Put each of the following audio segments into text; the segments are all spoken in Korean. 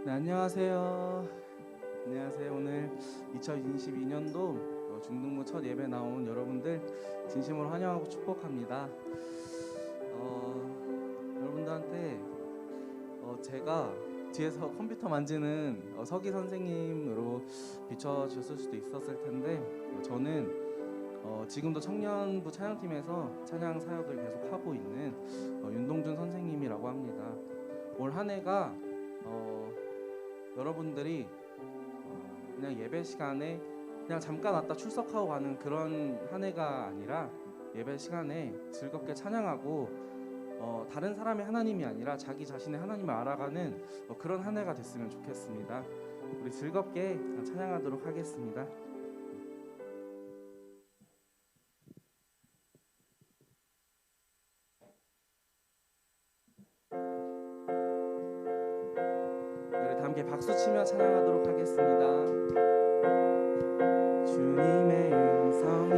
네, 안녕하세요. 안녕하세요. 오늘 2022년도 중등부 첫 예배 나온 여러분들 진심으로 환영하고 축복합니다. 여러분들한테 제가 뒤에서 컴퓨터 만지는 서기 선생님으로 비춰주셨을 수도 있었을 텐데 저는 지금도 청년부 찬양팀에서 찬양 사역을 계속 하고 있는 윤동준 선생님이라고 합니다. 올 한 해가 여러분들이 그냥 예배 시간에 그냥 잠깐 왔다 출석하고 가는 그런 한 해가 아니라 예배 시간에 즐겁게 찬양하고 다른 사람의 하나님이 아니라 자기 자신의 하나님을 알아가는 그런 한 해가 됐으면 좋겠습니다. 우리 즐겁게 찬양하도록 하겠습니다. 우리 다 함께 박수 치며 찬양하도록 하겠습니다. 주님의 음성에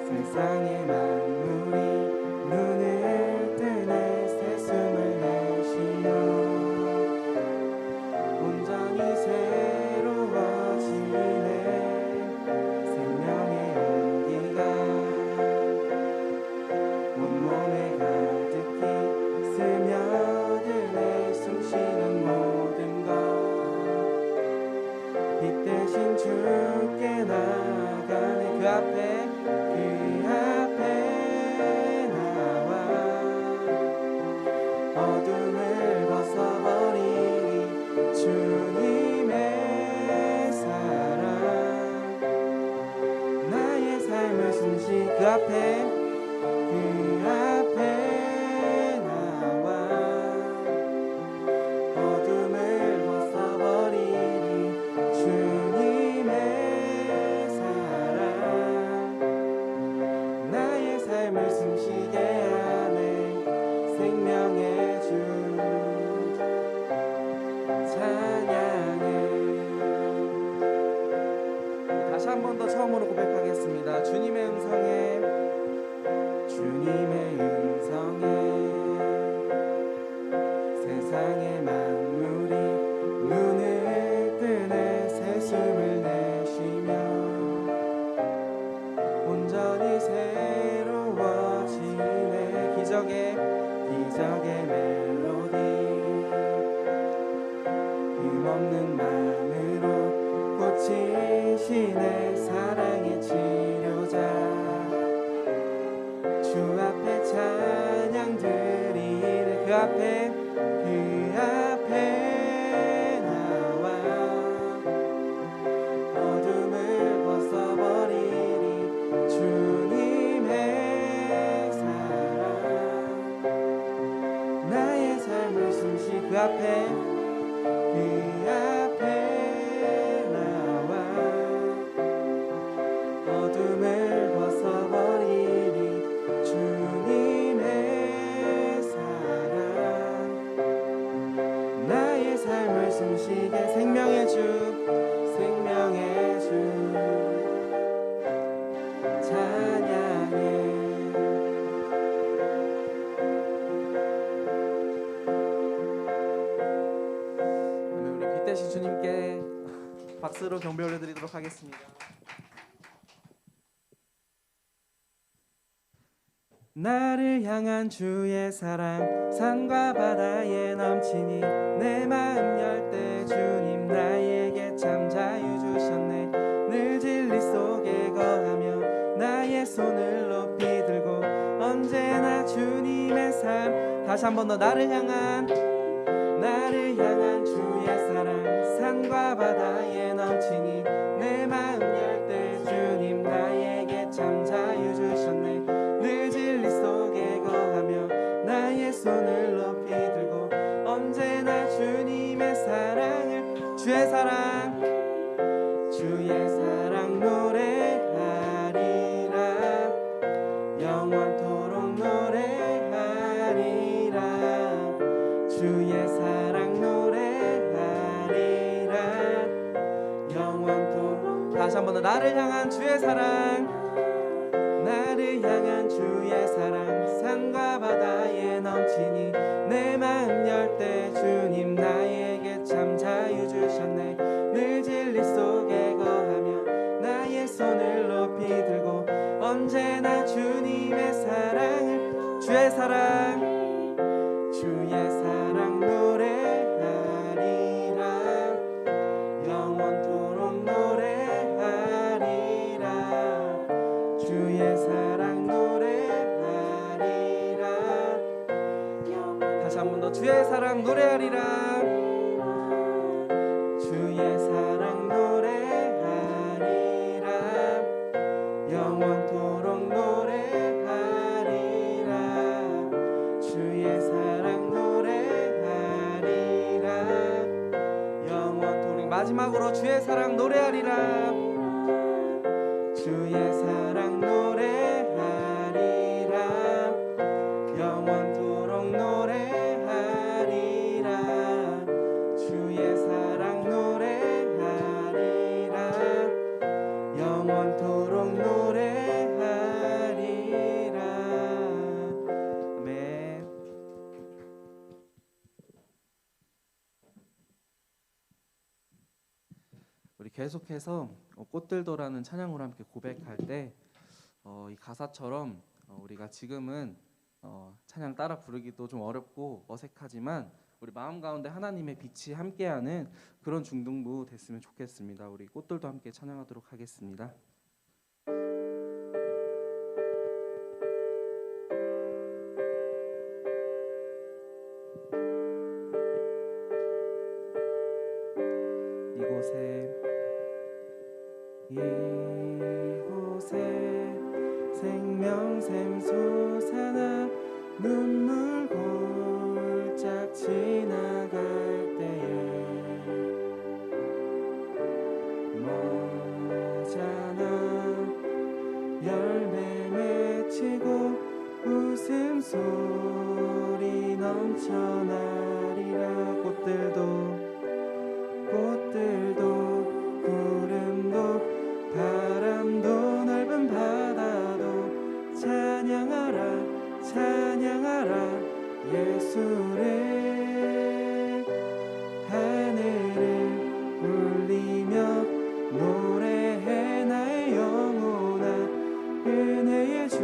세상의 만물이 눈을 뜨네. 새숨을 내쉬며 온전히 새로워지네. 생명의 온기가 온몸에 가득히 스며드네. 숨쉬는 모든 것 빛 대신 주께 나가네. 그 앞에 나와 어둠을 벗어버리니 주님의 사랑 나의 삶을 숨쉬 그 앞에 나와 어둠을 벗어버리니 주님의 사랑 나의 삶을 숨쉬게 하네. 생명의 주 찬양해. 다시 한 번 더 처음으로 고백하겠습니다. 주님의 음성에 세상의 만물이 눈을 뜨네. 새숨을 내쉬며 온전히 새로워지네. 기적의 멜로디 힘없는 마음으로 고치시네. 사랑의 치료자 주 앞에 찬양 드리네. 그 앞에 나와 어둠을 벗어버리니 주님의 사랑 나의 삶을 숨쉬 그 앞에 나와 어둠을 벗어버리니 주님의 사랑 나의 삶을 숨쉬게. 생명의 주 찬양해. 우리 빛 대신 주님께 박수로 경배 올려드리도록 하겠습니다. 나를 향한 주의 사랑 산과 바다에 넘치니 내 마음 열 때 주님 나에게 참 자유 주셨네. 늘 진리 속에 거하며 나의 손을 높이 들고 언제나 주님의 삶. 다시 한 번 더 나를 향한 주의 사랑 산과 바다에 넘치니 내 마음 열 때 주님 나에게 참 자유 주셨네. 늘 진리 속에 거하며 나의 손을 높이 들고 언제나 주님의 사랑을 주의 사랑 노래하리라. 영원토록 노래하리라. 주의 사랑 노래하리라. 영원토록. 다시 한 번 더 나를 향한 주의 사랑 산과 바다에 넘치니 내 마음 열 때 주님 나에게 참 자유 주셨네. 늘 진리 속에 거하며 나의 손을 높이 들고 언제나 주님의 사랑을 주의 사랑 노래하리라. 영원토록 노래하리라. 주의 사랑 노래하리라. 다시 한 번 더 주의 사랑 노래하리라. 주의 사랑 노래하리라. 영원토록 노래하리라. 주의 사랑 노래하리라. 영원토록 마지막으로 주의 사랑 노래하리라. 주의 사랑 노래하리라. 영원토록 노래하리라. 주의 사랑 노래하리라. 영원토록 노래하리라. 아멘. 우리 계속해서 꽃들도라는 찬양으로 함께 고백할 때 이 가사처럼 우리가 지금은 찬양 따라 부르기도 좀 어렵고 어색하지만 우리 마음 가운데 하나님의 빛이 함께하는 그런 중등부 됐으면 좋겠습니다. 우리 꽃들도 함께 찬양하도록 하겠습니다. 이곳에 생명샘 솟아나 눈물 골짝 지나갈 때에 머잖아 열매 맺히고 웃음소리 넘쳐나리라. 꽃들도 구름도 바람도 넓은 바다도 찬양하라 찬양하라 예수를. 하늘을 울리며 노래해 나의 영혼아. 은혜의 주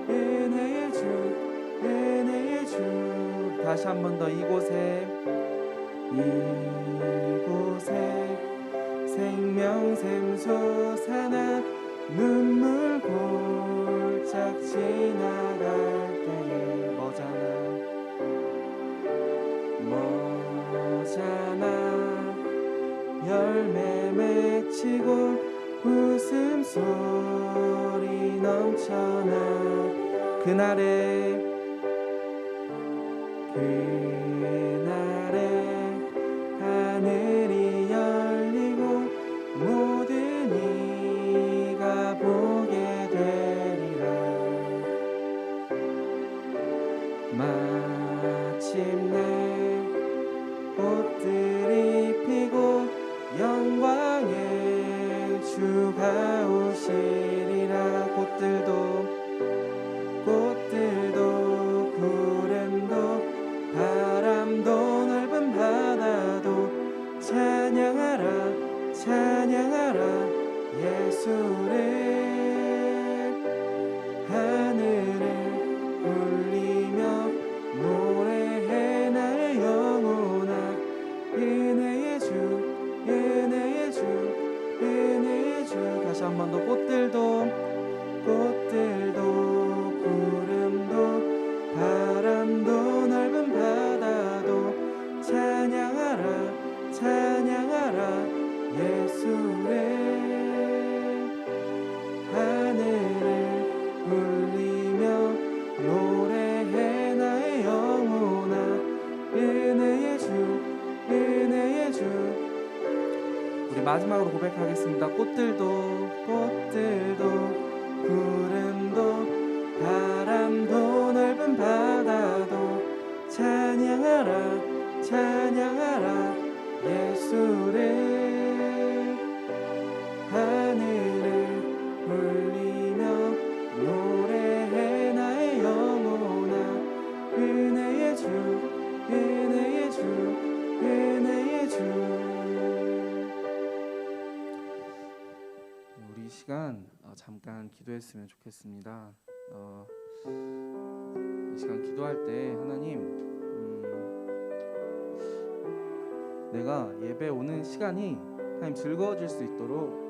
은혜의 주 은혜의 주. 다시 한 번 더 이곳에 생명샘 솟아나 눈물 골짝 지나갈 때에 머잖아 열매 맺히고 웃음소리 넘쳐나. 그날에 하늘이 열리고 모든 이가 보게 되리라. 마침내 꽃들이 피고 영광의 주가 오시리라. 꽃들도 구름도 바람도 넓은 바다도 찬양하라 찬양하라 예수를. 하늘을 울리며 노래해 나의 영혼아. 은혜의 주 은혜의 주 은혜의 주. 다시 한 번 더 꽃들도 구름도 바람도 넓은 바다도 찬양하라 찬양하라 예수를. 하늘을 울리며 노래해 나의 영혼아. 은혜의 주 은혜의 주. 우리 마지막으로 고백하겠습니다. 꽃들도 구름도 바람도 넓은 바다도 찬양하라 찬양하라 예수를. 하늘을 울리며 노래해 나의 영혼아. 은혜의 주 은혜의 주. 우리 이 시간 잠깐 기도했으면 좋겠습니다. 이 시간 기도할 때 하나님, 내가 예배 오는 시간이 하나님 즐거워질 수 있도록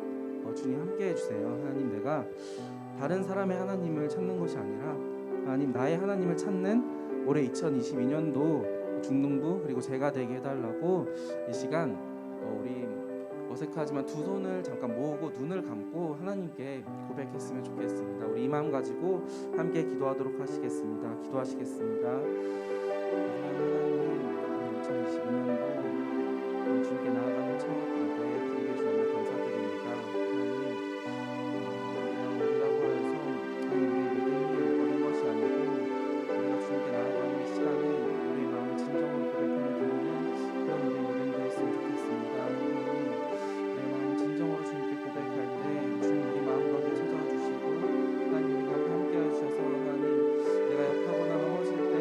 주님 함께 해주세요. 하나님, 내가 다른 사람의 하나님을 찾는 것이 아니라 하나님 나의 하나님을 찾는 올해 2022년도 중등부 그리고 제가 되게 해달라고 이 시간 우리 어색하지만 두 손을 잠깐 모으고 눈을 감고 하나님께 고백했으면 좋겠습니다. 우리 이 마음 가지고 함께 기도하도록 하시겠습니다. 기도하시겠습니다. 하나님, 2022년도 주님께 나아가는 첫 예배에 부르게 주셔서 감사드립니다. 하나님, 우리라고 해서 하나님 우리의 믿음이 어린 것이 아니고 우리가 주님께 나아가는 이 시간에 우리의 마음을 진정으로 고백하며 드리는 그런 우리의 믿음 되었으면 좋겠습니다. 하나님, 우리의 마음을 진정으로 주님께 고백할 때 주님 우리 마음 가운데 찾아와 주시고 하나님 우리가 함께 하셔서 하나님 내가 약하거나 넘어질 때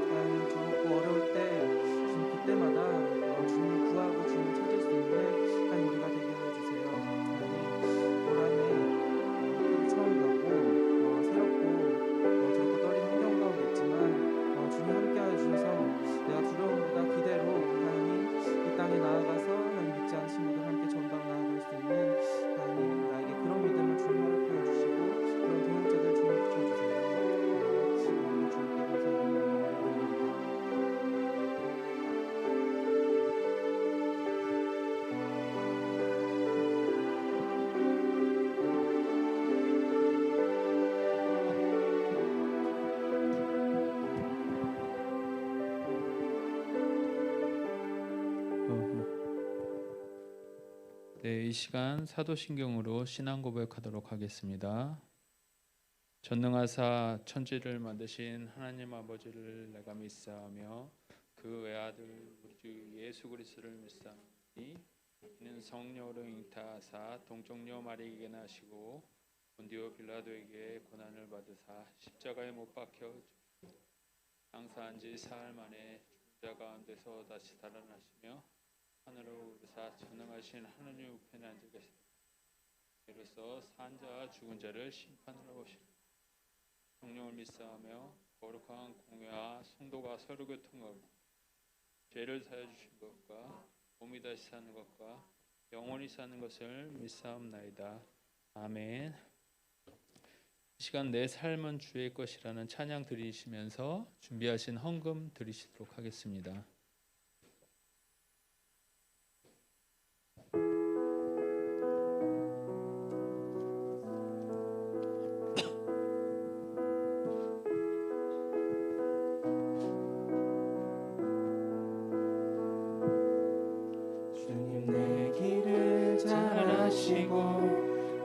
하나님 젊고 어려울 때 주님 그때마다 주님을 구하고 주님을 찾을 수 있는 하나님 우리가 되게 해주세요. 하나님 올 한해 학교를 처음 가고 새롭고 젊고 떨린 환경 가운데 있지만 주님 함께 해주셔서 내가 두려움보다 기대로 하나님 이 땅에 나아가서 하나님 믿지 않은 친구들 함께 전방 나아갈 수 있는 하나님 나에게 그런 믿음을 주님 허락하여 주시고 그런 동역자들 주님 붙여주세요. 주님께 감사드립니다. 네, 이 시간 사도신경으로 신앙 고백하도록 하겠습니다. 전능하사 천지를 만드신 하나님 아버지를 내가 믿사오며 그 외아들 우리 주 예수 그리스도를 믿사오니 이는 성령으로 잉타하사 동정녀 마리에게 나시고 본디오 빌라도에게 고난을 받으사 십자가에 못 박혀 장사한 지 사흘 만에 죽은 자 가운데서 다시 살아나시며 하늘로 오르사 전능하신 하느님 우편에 앉아 계시다. 이로써 산 자와 죽은 자를 심판하러 오시리라. 성령을 믿사오며 거룩한 공회와 성도가 서로 교통하고 죄를 사여 주신 것과 몸이 다시 사는 것과 영원히 사는 것을 믿사옵나이다. 아멘. 이 시간 내 삶은 주의 것이라는 찬양 드리시면서 준비하신 헌금 드리시도록 하겠습니다.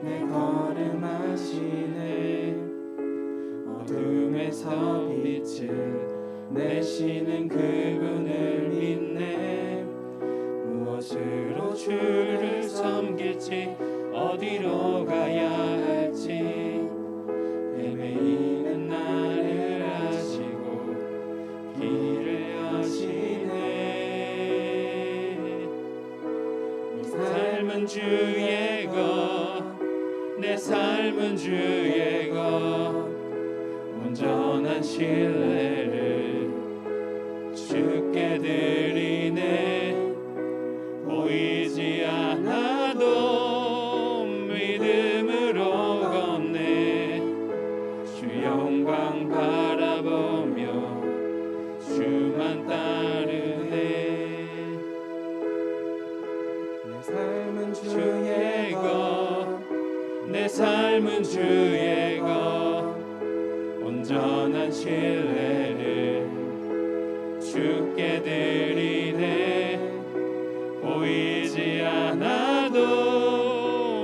내 걸음하시네 어둠에서 빛을 내시는 그분을 믿네 무엇으로 주를 섬길지 어디로 가야 할지 헤매이는 나를 아시고 길을 여시네 내 삶은 주의 것 내 삶은 주의 것 온전한 신뢰를 주께 드리네 보이지 않아도 믿음으로 걷네 주 영광 바라보며 주만 따르네 내 삶은 주의 것 내 삶은 주의 것 온전한 신뢰를 주께 드리네 보이지 않아도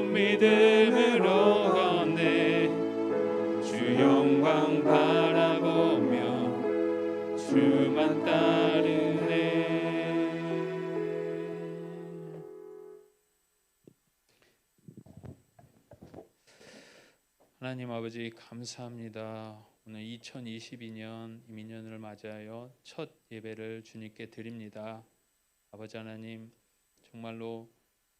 믿음으로 걷네 주 영광 바라보며 주만 따르네. 하나님 아버지 감사합니다. 오늘 2022년 이민년을 맞이하여 첫 예배를 주님께 드립니다. 아버지 하나님, 정말로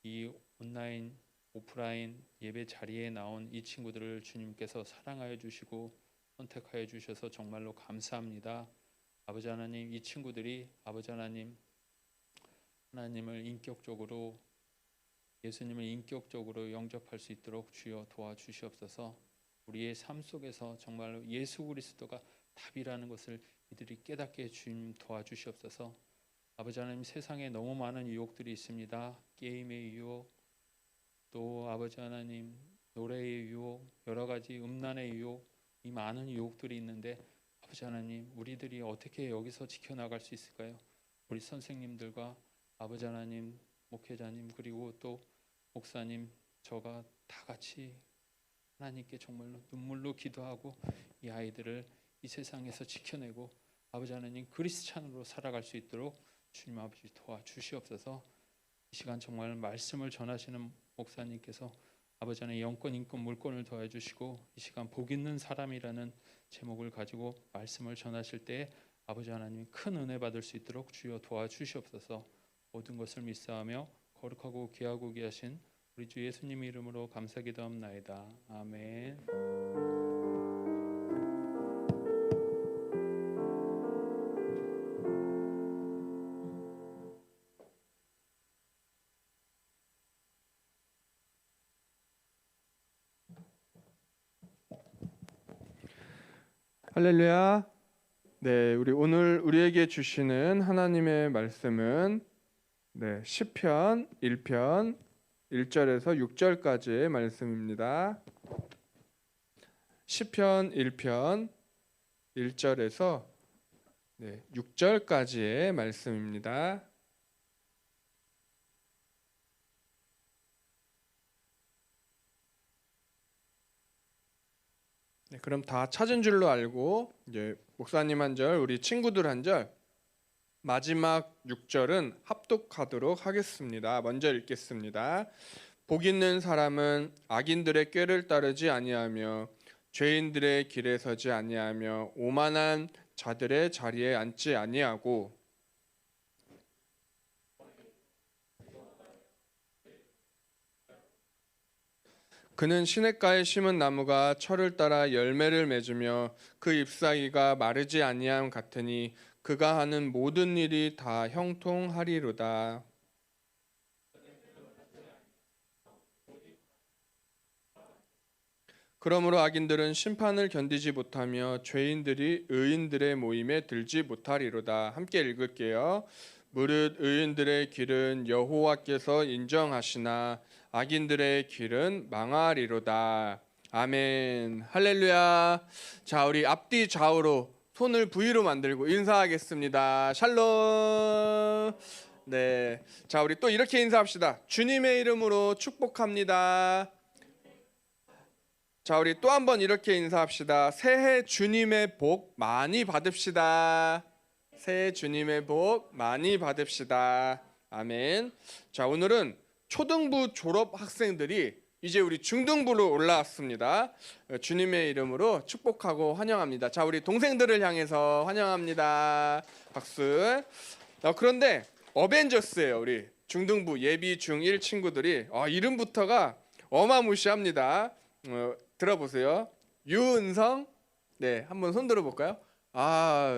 이 온라인 오프라인 예배 자리에 나온 이 친구들을 주님께서 사랑하여 주시고 선택하여 주셔서 정말로 감사합니다. 아버지 하나님, 이 친구들이 아버지 하나님, 하나님을 인격적으로, 예수님을 인격적으로 영접할 수 있도록 주여 도와주시옵소서. 우리의 삶 속에서 정말로 예수 그리스도가 답이라는 것을 이들이 깨닫게 주님 도와주시옵소서. 아버지 하나님, 세상에 너무 많은 유혹들이 있습니다. 게임의 유혹, 또 아버지 하나님 노래의 유혹, 여러 가지 음란의 유혹, 이 많은 유혹들이 있는데 아버지 하나님, 우리들이 어떻게 여기서 지켜나갈 수 있을까요? 우리 선생님들과 아버지 하나님, 목회자님, 그리고 또 목사님, 저가 다 같이 하나님께 정말로 눈물로 기도하고 이 아이들을 이 세상에서 지켜내고 아버지 하나님 그리스찬으로 살아갈 수 있도록 주님 아버지 도와주시옵소서. 이 시간 정말 말씀을 전하시는 목사님께서 아버지 하나님 영권, 인권, 물권을 더해주시고 이 시간 복 있는 사람이라는 제목을 가지고 말씀을 전하실 때 아버지 하나님 큰 은혜 받을 수 있도록 주여 도와주시옵소서. 모든 것을 믿사하며 거룩하고 귀하고 귀하신 우리 주 예수님 이름으로 감사기도합나이다. 아멘. 할렐루야. 네, 우리 오늘 우리에게 주시는 하나님의 말씀은 시편 1편 1절에서 6절까지의 말씀입니다. 시편 1편 1절에서 6절까지의 말씀입니다. 그럼 다 찾은 줄로 알고 이제 목사님 한 절, 우리 친구들 한 절, 마지막 6절은 합독하도록 하겠습니다. 먼저 읽겠습니다. 복 있는 사람은 악인들의 꾀를 따르지 아니하며 죄인들의 길에 서지 아니하며 오만한 자들의 자리에 앉지 아니하고 그는 시냇가에 심은 나무가 철을 따라 열매를 맺으며 그 잎사귀가 마르지 아니함 같으니 그가 하는 모든 일이 다 형통하리로다. 그러므로 악인들은 심판을 견디지 못하며 죄인들이 의인들의 모임에 들지 못하리로다. 함께 읽을게요. 무릇 의인들의 길은 여호와께서 인정하시나 악인들의 길은 망하리로다. 아멘. 할렐루야. 자, 우리 앞뒤 좌우로 손을 V로 만들고 인사하겠습니다. 샬롬. 네. 자, 우리 또 이렇게 인사합시다. 주님의 이름으로 축복합니다. 자, 우리 또 한번 이렇게 인사합시다. 새해 주님의 복 많이 받읍시다. 새해 주님의 복 많이 받읍시다. 아멘. 자, 오늘은 초등부 졸업 학생들이 이제 우리 중등부로 올라왔습니다. 주님의 이름으로 축복하고 환영합니다. 자, 우리 동생들을 향해서 환영합니다. 박수. 그런데 어벤져스예요. 우리 중등부 예비 중1 친구들이 이름부터가 어마무시합니다. 들어보세요. 유은성. 네, 한번 손 들어볼까요?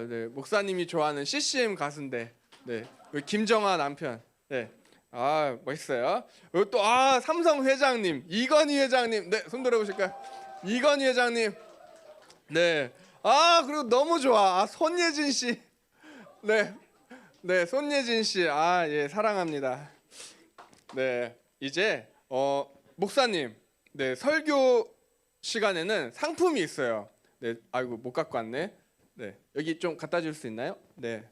네, 목사님이 좋아하는 CCM 가수인데, 네, 김정아 남편. 네, 멋있어요. 그리고 또 삼성 회장님, 이건희 회장님. 네, 손 들어보실까요? 이건희 회장님. 네, 그리고 너무 좋아. 손예진 씨. 네, 손예진 씨. 예, 사랑합니다. 네, 이제 목사님. 네, 설교 시간에는 상품이 있어요. 네, 아이고 못 갖고 왔네. 네, 여기 좀 갖다 줄 수 있나요? 네,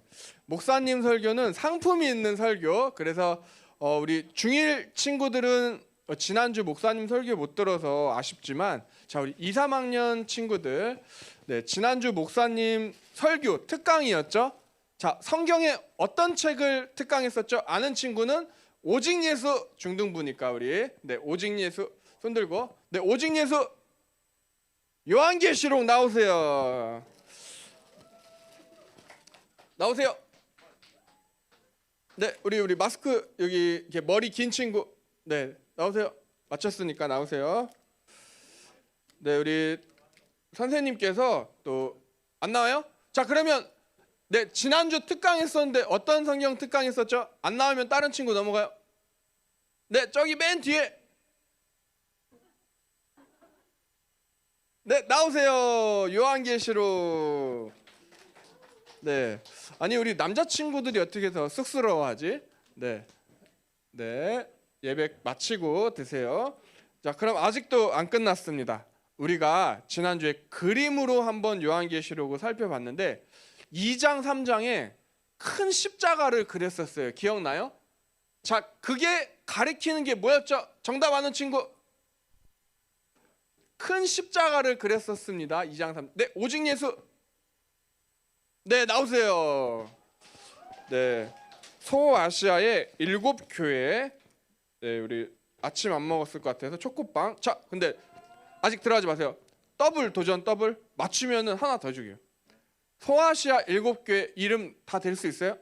목사님 설교는 상품이 있는 설교. 그래서 우리 중1 친구들은 지난주 목사님 설교 못 들어서 아쉽지만, 자, 우리 2, 3학년 친구들, 네, 지난주 목사님 설교 특강이었죠. 자, 성경에 어떤 책을 특강했었죠? 아는 친구는 오직 예수 중등부니까 우리 오직 예수 손 들고 오직 예수 요한계시록 나오세요. 네, 우리 마스크 여기 이렇게 머리 긴 친구, 네 나오세요. 맞췄으니까 나오세요. 네, 우리 선생님께서 또 안 나와요? 자, 그러면 네 지난주 특강했었는데 어떤 성경 특강했었죠? 안 나오면 다른 친구 넘어가요. 네, 저기 맨 뒤에. 네, 나오세요. 요한계시록. 네, 아니 우리 남자친구들이 어떻게 더 쑥스러워하지? 네, 네, 예배 마치고 드세요. 자, 그럼 아직도 안 끝났습니다. 우리가 지난주에 그림으로 한번 요한계시록을 살펴봤는데 2장 3장에 큰 십자가를 그렸었어요. 기억나요? 자, 그게 가리키는 게 뭐였죠? 정답 아는 친구. 큰 십자가를 그렸었습니다. 2장 3. 네, 오직 예수. 네, 나오세요. 네, 소아시아의 7교회. 네, 우리 아침 안 먹었을 것 같아서 초코빵. 자, 근데 아직 들어가지 마세요. 더블 도전, 더블 맞추면은 하나 더 주게요. 소아시아 7교회 이름 다 될 수 있어요?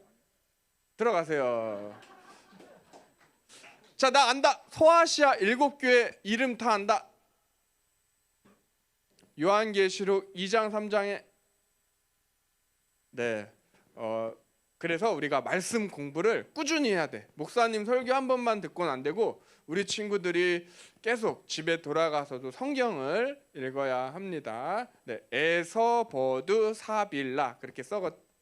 들어가세요. 자, 나 안다. 소아시아 7교회 이름 다 안다. 요한계시록 2장 3장에 네, 그래서 우리가 말씀 공부를 꾸준히 해야 돼. 목사님 설교 한 번만 듣고는 안 되고 우리 친구들이 계속 집에 돌아가서도 성경을 읽어야 합니다. 네, 에서버드 사빌라 그렇게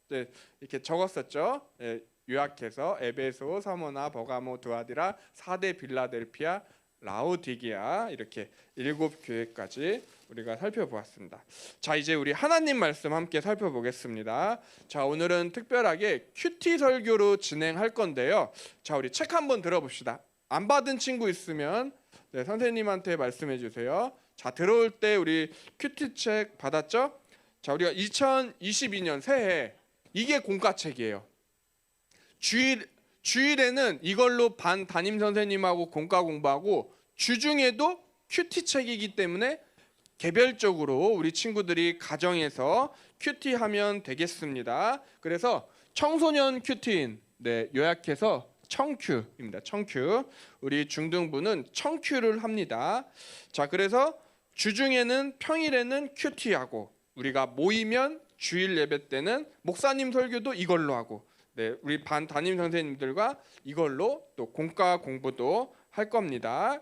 네, 이렇게 적었었죠. 네, 요약해서 에베소, 서머나, 버가모, 두아디라, 사대 빌라델피아, 라오디게아 이렇게 7교회까지 우리가 살펴보았습니다. 자, 이제 우리 하나님 말씀 함께 살펴보겠습니다. 자, 오늘은 특별하게 큐티 설교로 진행할 건데요. 자, 우리 책 한번 들어봅시다. 안 받은 친구 있으면 네, 선생님한테 말씀해 주세요. 자, 들어올 때 우리 큐티 책 받았죠? 자, 우리가 2022년 새해 이게 공과책이에요. 주일에는 이걸로 반 담임 선생님하고 공과 공부하고 주중에도 큐티 책이기 때문에 개별적으로 우리 친구들이 가정에서 큐티 하면 되겠습니다. 그래서 청소년 큐티인 네, 요약해서 청큐입니다. 청큐. 우리 중등부는 청큐를 합니다. 자, 그래서 주중에는 평일에는 큐티하고 우리가 모이면 주일 예배 때는 목사님 설교도 이걸로 하고 네, 우리 반 담임 선생님들과 이걸로 또 공과 공부도 할 겁니다.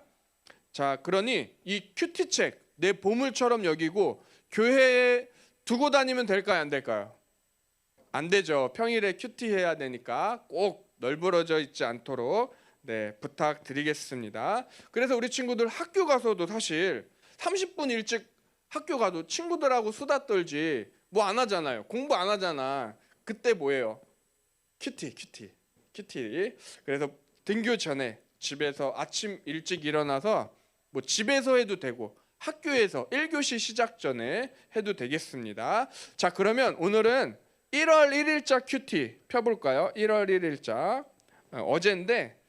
자, 그러니 이 큐티 책 내 보물처럼 여기고 교회에 두고 다니면 될까요, 안 될까요? 안 되죠. 평일에 큐티 해야 되니까 꼭 널브러져 있지 않도록 네, 부탁드리겠습니다. 그래서 우리 친구들 학교 가서도 사실 30분 일찍 학교 가도 친구들하고 수다 떨지 뭐 안 하잖아요. 공부 안 하잖아. 그때 뭐예요? 큐티. 그래서 등교 전에 집에서 아침 일찍 일어나서 뭐 집에서 해도 되고 학교에서 1교시 시작 전에 해도 되겠습니다. 자, 그러면 오늘은 1월 1일자 큐티 펴볼까요? 1월 1일자 어제인데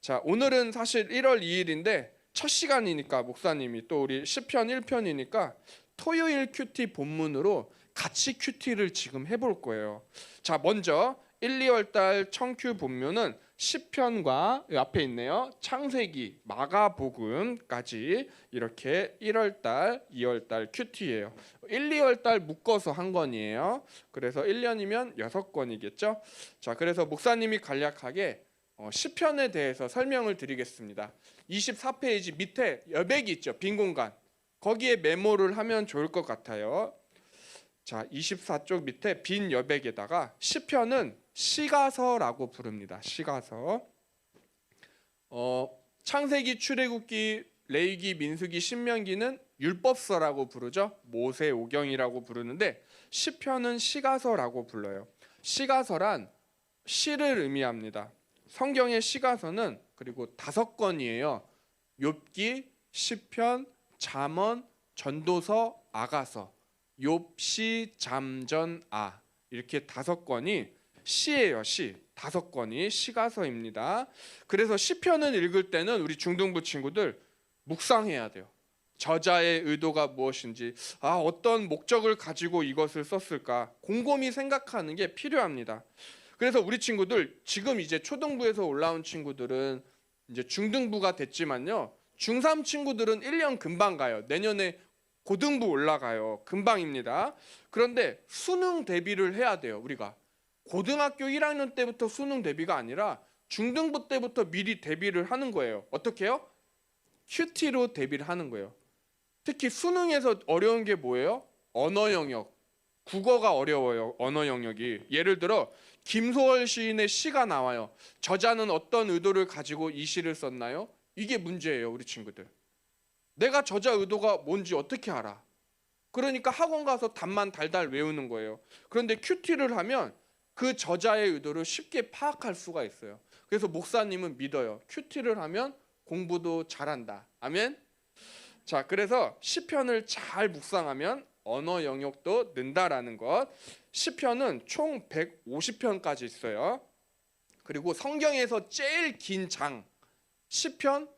자, 오늘은 사실 1월 2일인데 첫 시간이니까 목사님이 또 우리 시편 1편이니까 토요일 큐티 본문으로 같이 큐티를 지금 해볼 거예요. 자, 먼저 1, 2월 달 청큐 본문은 시편과 앞에 있네요. 창세기, 마가복음까지 이렇게 1월 달, 2월 달 큐티예요. 1, 2월 달 묶어서 한 권이에요. 그래서 1년이면 6권이겠죠. 자, 그래서 목사님이 간략하게 시편에 대해서 설명을 드리겠습니다. 24페이지 밑에 여백이 있죠. 빈 공간. 거기에 메모를 하면 좋을 것 같아요. 자, 24쪽 밑에 빈 여백에다가 시편은 시가서라고 부릅니다. 시가서. 창세기, 출애굽기, 레위기, 민수기, 신명기는 율법서라고 부르죠. 모세오경이라고 부르는데 시편은 시가서라고 불러요. 시가서란 시를 의미합니다. 성경의 시가서는 그리고 5권이에요. 욥기, 시편, 잠언, 전도서, 아가서. 욥, 시, 잠전, 아 이렇게 5권이 시예요. 시 5권이 시가서입니다. 그래서 시편을 읽을 때는 우리 중등부 친구들 묵상해야 돼요. 저자의 의도가 무엇인지, 어떤 목적을 가지고 이것을 썼을까 곰곰이 생각하는 게 필요합니다. 그래서 우리 친구들 지금 이제 초등부에서 올라온 친구들은 이제 중등부가 됐지만요. 중3 친구들은 1년 금방 가요. 내년에 고등부 올라가요. 금방입니다. 그런데 수능 대비를 해야 돼요. 우리가 고등학교 1학년 때부터 수능 대비가 아니라 중등부 때부터 미리 대비를 하는 거예요. 어떻게 해요? 큐티로 대비를 하는 거예요. 특히 수능에서 어려운 게 뭐예요? 언어 영역. 국어가 어려워요. 언어 영역이. 예를 들어 김소월 시인의 시가 나와요. 저자는 어떤 의도를 가지고 이 시를 썼나요? 이게 문제예요. 우리 친구들. 내가 저자 의도가 뭔지 어떻게 알아? 그러니까 학원 가서 답만 달달 외우는 거예요. 그런데 큐티를 하면 그 저자의 의도를 쉽게 파악할 수가 있어요. 그래서 목사님은 믿어요. 큐티를 하면 공부도 잘한다. 아멘. 자, 그래서 시편을 잘 묵상하면 언어 영역도 는다라는 것. 시편은 총 150편까지 있어요. 그리고 성경에서 제일 긴 장 시편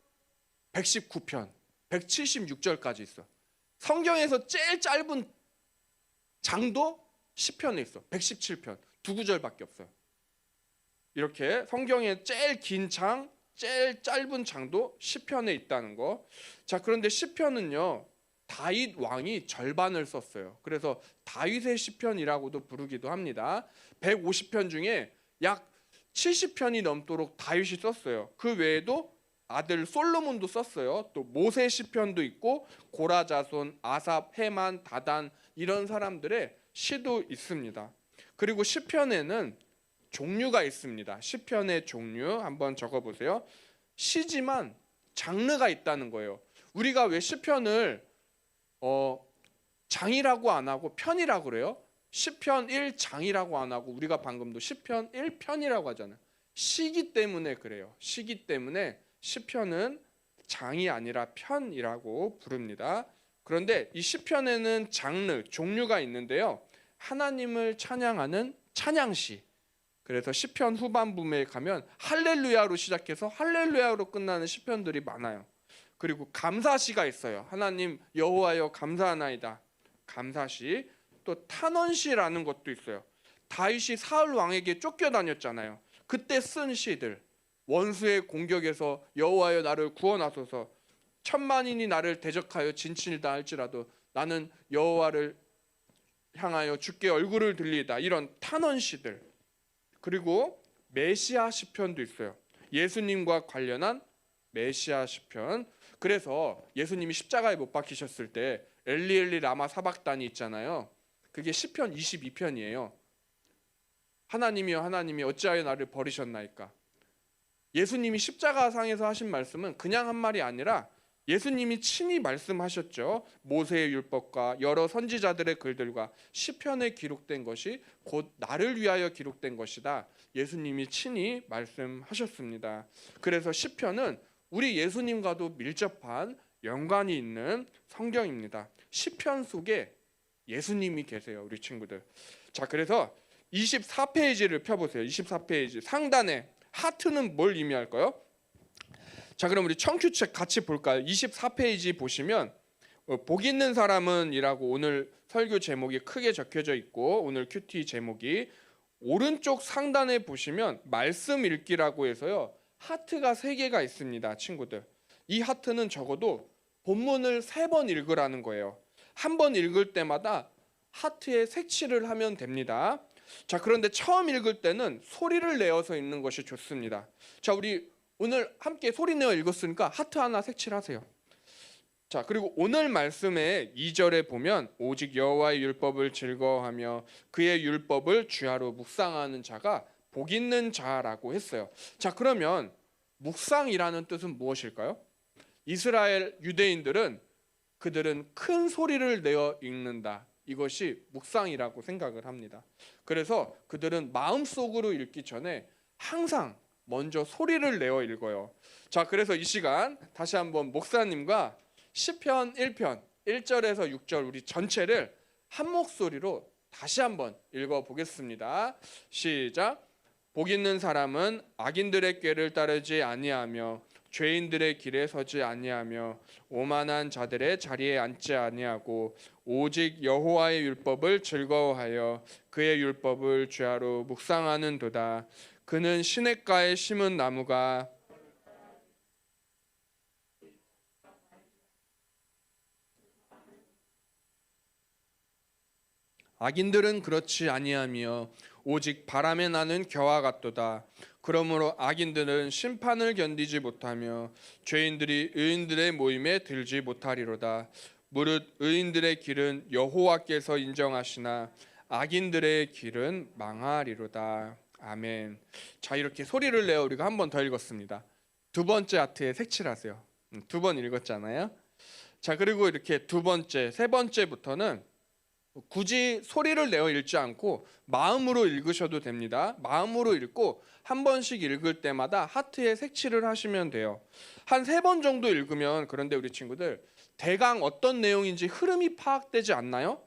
119편 176절까지 있어. 성경에서 제일 짧은 장도 시편에 있어. 117편 2구절밖에 없어요. 이렇게 성경의 제일 긴 장, 제일 짧은 장도 시편에 있다는 거. 자, 그런데 시편은요 다윗 왕이 절반을 썼어요. 그래서 다윗의 시편이라고도 부르기도 합니다. 150편 중에 약 70편이 넘도록 다윗이 썼어요. 그 외에도 아들 솔로몬도 썼어요. 또 모세 시편도 있고 고라 자손, 아삽, 헤만, 다단 이런 사람들의 시도 있습니다. 그리고 시편에는 종류가 있습니다. 시편의 종류 한번 적어보세요. 시지만 장르가 있다는 거예요. 우리가 왜 시편을 장이라고 안 하고 편이라고 그래요? 시편 1장이라고 안 하고 우리가 방금도 시편 1편이라고 하잖아요. 시기 때문에 그래요. 시기 때문에 시편은 장이 아니라 편이라고 부릅니다. 그런데 이 시편에는 장르, 종류가 있는데요. 하나님을 찬양하는 찬양시. 그래서 시편 후반부에 가면 할렐루야로 시작해서 할렐루야로 끝나는 시편들이 많아요. 그리고 감사시가 있어요. 하나님 여호와여 감사하나이다. 감사시. 또 탄원시라는 것도 있어요. 다윗이 사울 왕에게 쫓겨다녔잖아요. 그때 쓴 시들. 원수의 공격에서 여호와여 나를 구원하소서. 천만인이 나를 대적하여 진친이다 할지라도 나는 여호와를 향하여 주께 얼굴을 들리다. 이런 탄원시들. 그리고 메시아 시편도 있어요. 예수님과 관련한 메시아 시편. 그래서 예수님이 십자가에 못 박히셨을 때 엘리 엘리 라마 사박단이 있잖아요. 그게 시편 22편이에요. 하나님이여 하나님이 어찌하여 나를 버리셨나이까. 예수님이 십자가상에서 하신 말씀은 그냥 한 말이 아니라 예수님이 친히 말씀하셨죠. 모세의 율법과 여러 선지자들의 글들과 시편에 기록된 것이 곧 나를 위하여 기록된 것이다. 예수님이 친히 말씀하셨습니다. 그래서 시편은 우리 예수님과도 밀접한 연관이 있는 성경입니다. 시편 속에 예수님이 계세요. 우리 친구들. 자, 그래서 24페이지를 펴보세요. 24페이지 상단에 하트는 뭘 의미할까요? 자, 그럼 우리 청큐책 같이 볼까요? 24페이지 보시면 복 있는 사람은 이라고 오늘 설교 제목이 크게 적혀져 있고 오늘 큐티 제목이 오른쪽 상단에 보시면 말씀 읽기라고 해서요. 하트가 3개가 있습니다. 친구들. 이 하트는 적어도 본문을 3번 읽으라는 거예요. 한 번 읽을 때마다 하트에 색칠을 하면 됩니다. 자, 그런데 처음 읽을 때는 소리를 내어서 읽는 것이 좋습니다. 자, 우리 오늘 함께 소리 내어 읽었으니까 하트 하나 색칠하세요. 자, 그리고 오늘 말씀에 2절에 보면 오직 여호와의 율법을 즐거워하며 그의 율법을 주야로 묵상하는 자가 복 있는 자라고 했어요. 자, 그러면 묵상이라는 뜻은 무엇일까요? 이스라엘 유대인들은 그들은 큰 소리를 내어 읽는다. 이것이 묵상이라고 생각을 합니다. 그래서 그들은 마음속으로 읽기 전에 항상 먼저 소리를 내어 읽어요. 자, 그래서 이 시간 다시 한번 목사님과 시편 1편 1절에서 6절 우리 전체를 한 목소리로 다시 한번 읽어 보겠습니다. 시작. 복 있는 사람은 악인들의 꾀를 따르지 아니하며 죄인들의 길에 서지 아니하며 오만한 자들의 자리에 앉지 아니하고 오직 여호와의 율법을 즐거워하여 그의 율법을 주야로 묵상하는도다. 그는 시냇가에 심은 나무가 악인들은 그렇지 아니하며 오직 바람에 나는 겨와 같도다. 그러므로 악인들은 심판을 견디지 못하며 죄인들이 의인들의 모임에 들지 못하리로다. 무릇 의인들의 길은 여호와께서 인정하시나 악인들의 길은 망하리로다. 아멘. 자, 이렇게 소리를 내어 우리가 한 번 더 읽었습니다. 두 번째 아트에 색칠하세요. 두 번 읽었잖아요. 자, 그리고 이렇게 두 번째, 세 번째부터는 굳이 소리를 내어 읽지 않고 마음으로 읽으셔도 됩니다. 마음으로 읽고 한 번씩 읽을 때마다 하트에 색칠을 하시면 돼요. 한 세 번 정도 읽으면, 그런데 우리 친구들 대강 어떤 내용인지 흐름이 파악되지 않나요?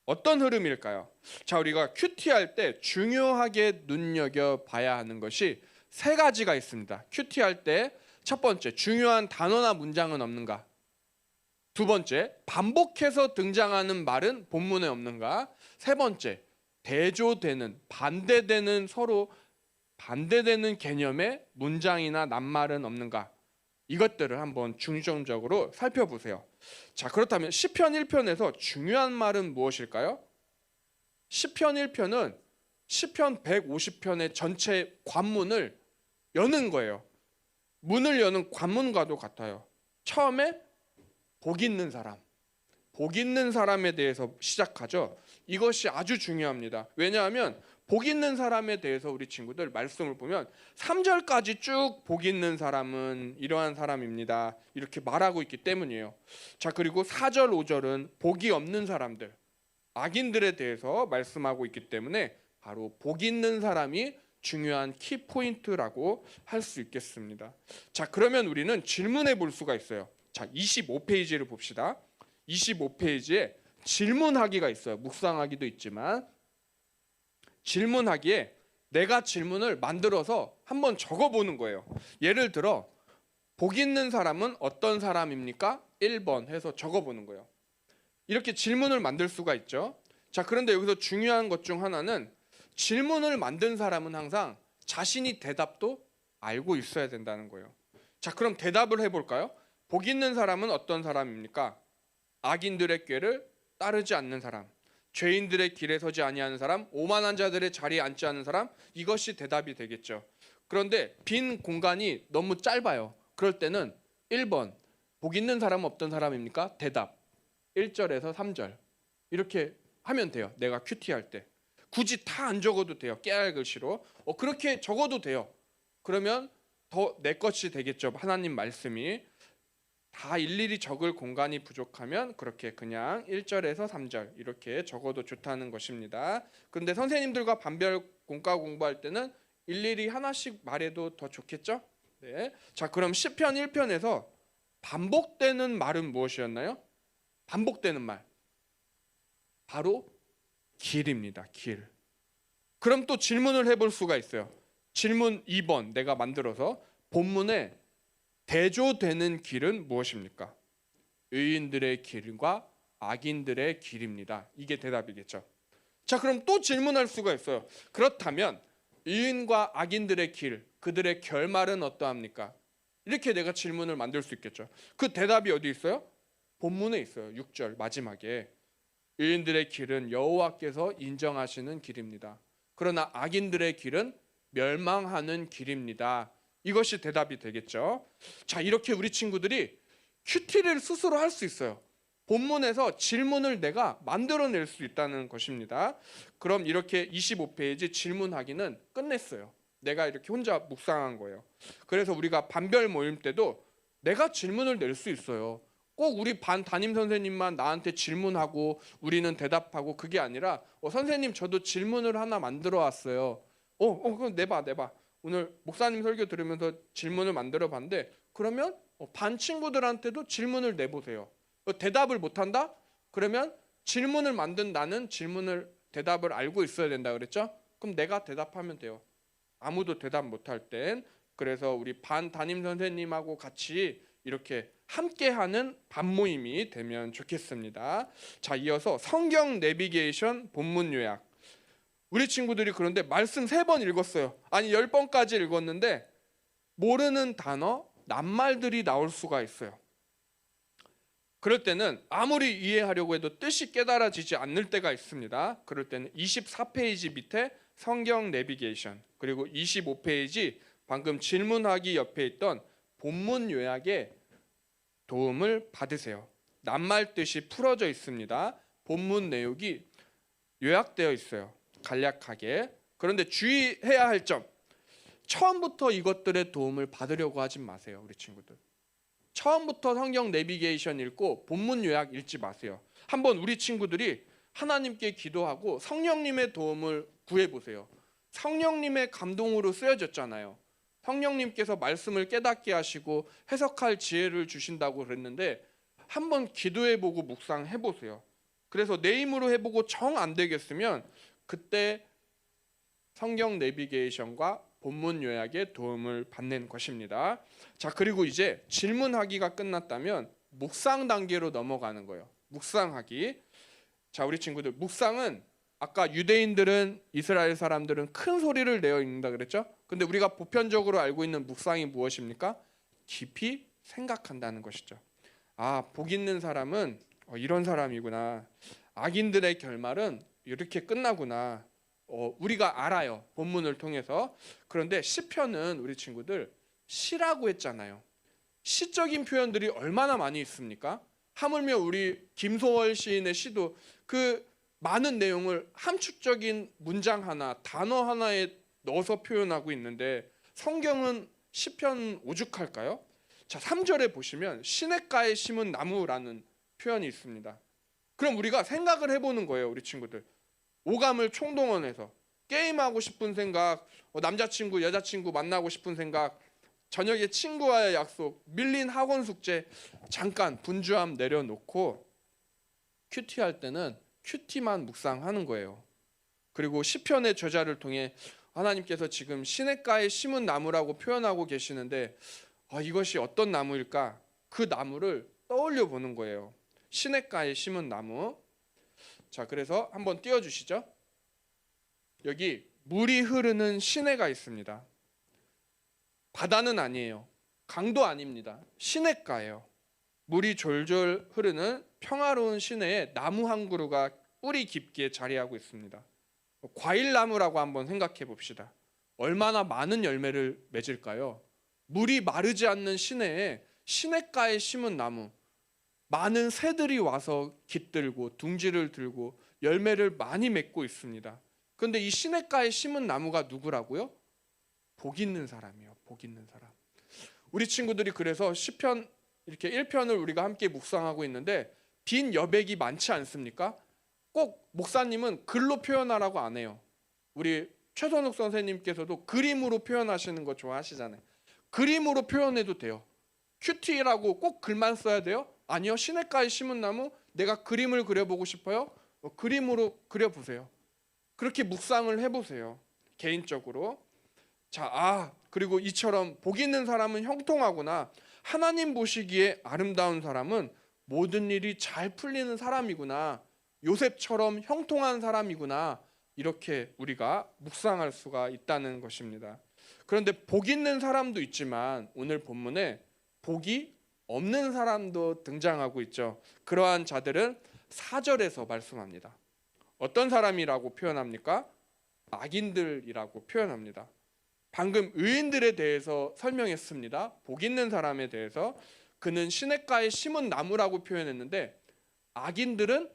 어떤 흐름일까요? 자, 우리가 큐티할 때 중요하게 눈여겨봐야 하는 것이 세 가지가 있습니다. 큐티할 때 첫 번째, 중요한 단어나 문장은 없는가? 두 번째, 반복해서 등장하는 말은 본문에 없는가? 세 번째, 대조되는, 반대되는, 서로 반대되는 개념의 문장이나 낱말은 없는가? 이것들을 한번 중점적으로 살펴보세요. 자, 그렇다면 시편 1편에서 중요한 말은 무엇일까요? 시편 1편은 시편 150편의 전체 관문을 여는 거예요. 문을 여는 관문과도 같아요. 처음에 복 있는 사람, 복 있는 사람에 대해서 시작하죠. 이것이 아주 중요합니다. 왜냐하면 복 있는 사람에 대해서 우리 친구들 말씀을 보면 3절까지 쭉 복 있는 사람은 이러한 사람입니다. 이렇게 말하고 있기 때문이에요. 자, 그리고 4절, 5절은 복이 없는 사람들, 악인들에 대해서 말씀하고 있기 때문에 바로 복 있는 사람이 중요한 키포인트라고 할 수 있겠습니다. 자, 그러면 우리는 질문해 볼 수가 있어요. 자, 25페이지를 봅시다. 25페이지에 질문하기가 있어요. 묵상하기도 있지만 질문하기에 내가 질문을 만들어서 한번 적어보는 거예요. 예를 들어 복 있는 사람은 어떤 사람입니까? 1번 해서 적어보는 거예요. 이렇게 질문을 만들 수가 있죠. 자, 그런데 여기서 중요한 것 중 하나는 질문을 만든 사람은 항상 자신이 대답도 알고 있어야 된다는 거예요. 자, 그럼 대답을 해볼까요? 복 있는 사람은 어떤 사람입니까? 악인들의 꾀를 따르지 않는 사람, 죄인들의 길에 서지 아니하는 사람, 오만한 자들의 자리에 앉지 않는 사람. 이것이 대답이 되겠죠. 그런데 빈 공간이 너무 짧아요. 그럴 때는 1번, 복 있는 사람은 어떤 사람입니까? 대답 1절에서 3절 이렇게 하면 돼요. 내가 큐티할 때 굳이 다 안 적어도 돼요. 깨알 글씨로 그렇게 적어도 돼요. 그러면 더 내 것이 되겠죠. 하나님 말씀이. 다 일일이 적을 공간이 부족하면 그렇게 그냥 1절에서 3절 이렇게 적어도 좋다는 것입니다. 그런데 선생님들과 반별 공과 공부할 때는 일일이 하나씩 말해도 더 좋겠죠? 네. 자, 그럼 시편 1편에서 반복되는 말은 무엇이었나요? 반복되는 말. 바로 길입니다. 길. 그럼 또 질문을 해볼 수가 있어요. 질문 2번 내가 만들어서 본문에 대조되는 길은 무엇입니까? 의인들의 길과 악인들의 길입니다. 이게 대답이겠죠. 자, 그럼 또 질문할 수가 있어요. 그렇다면 의인과 악인들의 길, 그들의 결말은 어떠합니까? 이렇게 내가 질문을 만들 수 있겠죠. 그 대답이 어디 있어요? 본문에 있어요. 6절 마지막에 의인들의 길은 여호와께서 인정하시는 길입니다. 그러나 악인들의 길은 멸망하는 길입니다. 이것이 대답이 되겠죠. 자, 이렇게 우리 친구들이 큐티를 스스로 할 수 있어요. 본문에서 질문을 내가 만들어낼 수 있다는 것입니다. 그럼 이렇게 25페이지 질문하기는 끝냈어요. 내가 이렇게 혼자 묵상한 거예요. 그래서 우리가 반별 모임 때도 내가 질문을 낼 수 있어요. 꼭 우리 반 담임 선생님만 나한테 질문하고 우리는 대답하고 그게 아니라 선생님 저도 질문을 하나 만들어 왔어요. 그럼 내봐. 오늘 목사님 설교 들으면서 질문을 만들어 봤는데 그러면 반 친구들한테도 질문을 내보세요. 대답을 못한다? 그러면 질문을 만든 나는 대답을 알고 있어야 된다 그랬죠? 그럼 내가 대답하면 돼요. 아무도 대답 못할 땐 그래서 우리 반 담임 선생님하고 같이 이렇게 함께하는 반 모임이 되면 좋겠습니다. 자, 이어서 성경 내비게이션 본문 요약. 우리 친구들이 그런데 말씀 3번 읽었어요. 아니 10번까지 읽었는데 모르는 단어, 낱말들이 나올 수가 있어요. 그럴 때는 아무리 이해하려고 해도 뜻이 깨달아지지 않을 때가 있습니다. 그럴 때는 24페이지 밑에 성경 내비게이션, 그리고 25페이지 방금 질문하기 옆에 있던 본문 요약에 도움을 받으세요. 낱말 뜻이 풀어져 있습니다. 본문 내용이 요약되어 있어요. 간략하게. 그런데 주의해야 할 점, 처음부터 이것들의 도움을 받으려고 하지 마세요. 우리 친구들, 처음부터 성경 내비게이션 읽고 본문 요약 읽지 마세요. 한번 우리 친구들이 하나님께 기도하고 성령님의 도움을 구해보세요. 성령님의 감동으로 쓰여졌잖아요. 성령님께서 말씀을 깨닫게 하시고 해석할 지혜를 주신다고 그랬는데 한번 기도해보고 묵상해보세요. 그래서 내 힘으로 해보고 정 안 되겠으면 그때 성경 내비게이션과 본문 요약의 도움을 받는 것입니다. 자, 그리고 이제 질문하기가 끝났다면 묵상 단계로 넘어가는 거예요. 묵상하기. 자, 우리 친구들, 묵상은 아까 유대인들은, 이스라엘 사람들은 큰 소리를 내어 읽는다 그랬죠? 근데 우리가 보편적으로 알고 있는 묵상이 무엇입니까? 깊이 생각한다는 것이죠. 아, 복 있는 사람은 이런 사람이구나. 악인들의 결말은 이렇게 끝나구나. 우리가 알아요. 본문을 통해서. 그런데 시편은 우리 친구들 시라고 했잖아요. 시적인 표현들이 얼마나 많이 있습니까? 하물며 우리 김소월 시인의 시도 그 많은 내용을 함축적인 문장 하나, 단어 하나에 넣어서 표현하고 있는데 성경은 시편 오죽할까요? 자, 3절에 보시면 시냇가에 심은 나무라는 표현이 있습니다. 그럼 우리가 생각을 해보는 거예요. 우리 친구들, 오감을 총동원해서 게임하고 싶은 생각, 남자친구 여자친구 만나고 싶은 생각, 저녁에 친구와의 약속, 밀린 학원 숙제, 잠깐 분주함 내려놓고 큐티할 때는 큐티만 묵상하는 거예요. 그리고 시편의 저자를 통해 하나님께서 지금 시냇가에 심은 나무라고 표현하고 계시는데 이것이 어떤 나무일까? 그 나무를 떠올려 보는 거예요. 시냇가에 심은 나무. 자, 그래서 한번 띄워주시죠. 여기 물이 흐르는 시내가 있습니다. 바다는 아니에요. 강도 아닙니다. 시냇가예요. 물이 졸졸 흐르는 평화로운 시내에 나무 한 그루가 뿌리 깊게 자리하고 있습니다. 과일나무라고 한번 생각해 봅시다. 얼마나 많은 열매를 맺을까요? 물이 마르지 않는 시내에 시냇가에 심은 나무, 많은 새들이 와서 깃들고 둥지를 들고 열매를 많이 맺고 있습니다. 그런데 이 시냇가에 심은 나무가 누구라고요? 복 있는 사람이에요. 복 있는 사람. 우리 친구들이 그래서 시편 이렇게 1편을 우리가 함께 묵상하고 있는데 빈 여백이 많지 않습니까? 꼭 목사님은 글로 표현하라고 안 해요. 우리 최선욱 선생님께서도 그림으로 표현하시는 거 좋아하시잖아요. 그림으로 표현해도 돼요. 큐티라고 꼭 글만 써야 돼요? 아니요. 시냇가에 심은 나무, 내가 그림을 그려보고 싶어요? 그림으로 그려보세요. 그렇게 묵상을 해보세요. 개인적으로. 자, 그리고 이처럼 복 있는 사람은 형통하구나. 하나님 보시기에 아름다운 사람은 모든 일이 잘 풀리는 사람이구나. 요셉처럼 형통한 사람이구나. 이렇게 우리가 묵상할 수가 있다는 것입니다. 그런데 복 있는 사람도 있지만 오늘 본문에 복이 없는 사람도 등장하고 있죠. 그러한 자들은 4절에서 말씀합니다. 어떤 사람이라고 표현합니까? 악인들이라고 표현합니다. 방금 의인들에 대해서 설명했습니다. 복 있는 사람에 대해서 그는 시냇가에 심은 나무라고 표현했는데 악인들은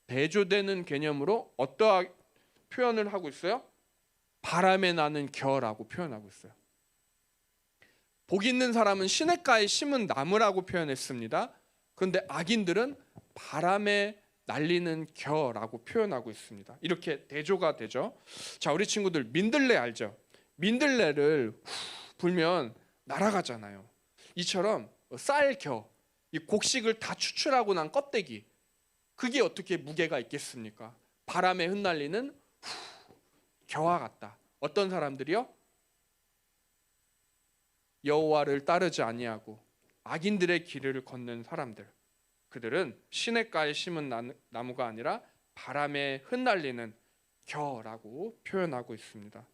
대조되는 개념으로 어떠한 표현을 하고 있어요? 바람에 나는 겨라고 표현하고 있어요. 복 있는 사람은 시냇가에 심은 나무라고 표현했습니다. 그런데 악인들은 바람에 날리는 겨라고 표현하고 있습니다. 이렇게 대조가 되죠. 자, 우리 친구들 민들레 알죠? 민들레를 불면 날아가잖아요. 이처럼 쌀겨, 이 곡식을 다 추출하고 난 껍데기, 그게 어떻게 무게가 있겠습니까? 바람에 흩날리는 겨와 같다. 어떤 사람들이요? 여호와를 따르지 아니하고 악인들의 길을 걷는 사람들, 그들은 시냇가에 심은 나무가 아니라 바람에 흩날리는 겨라고 표현하고 있습니다.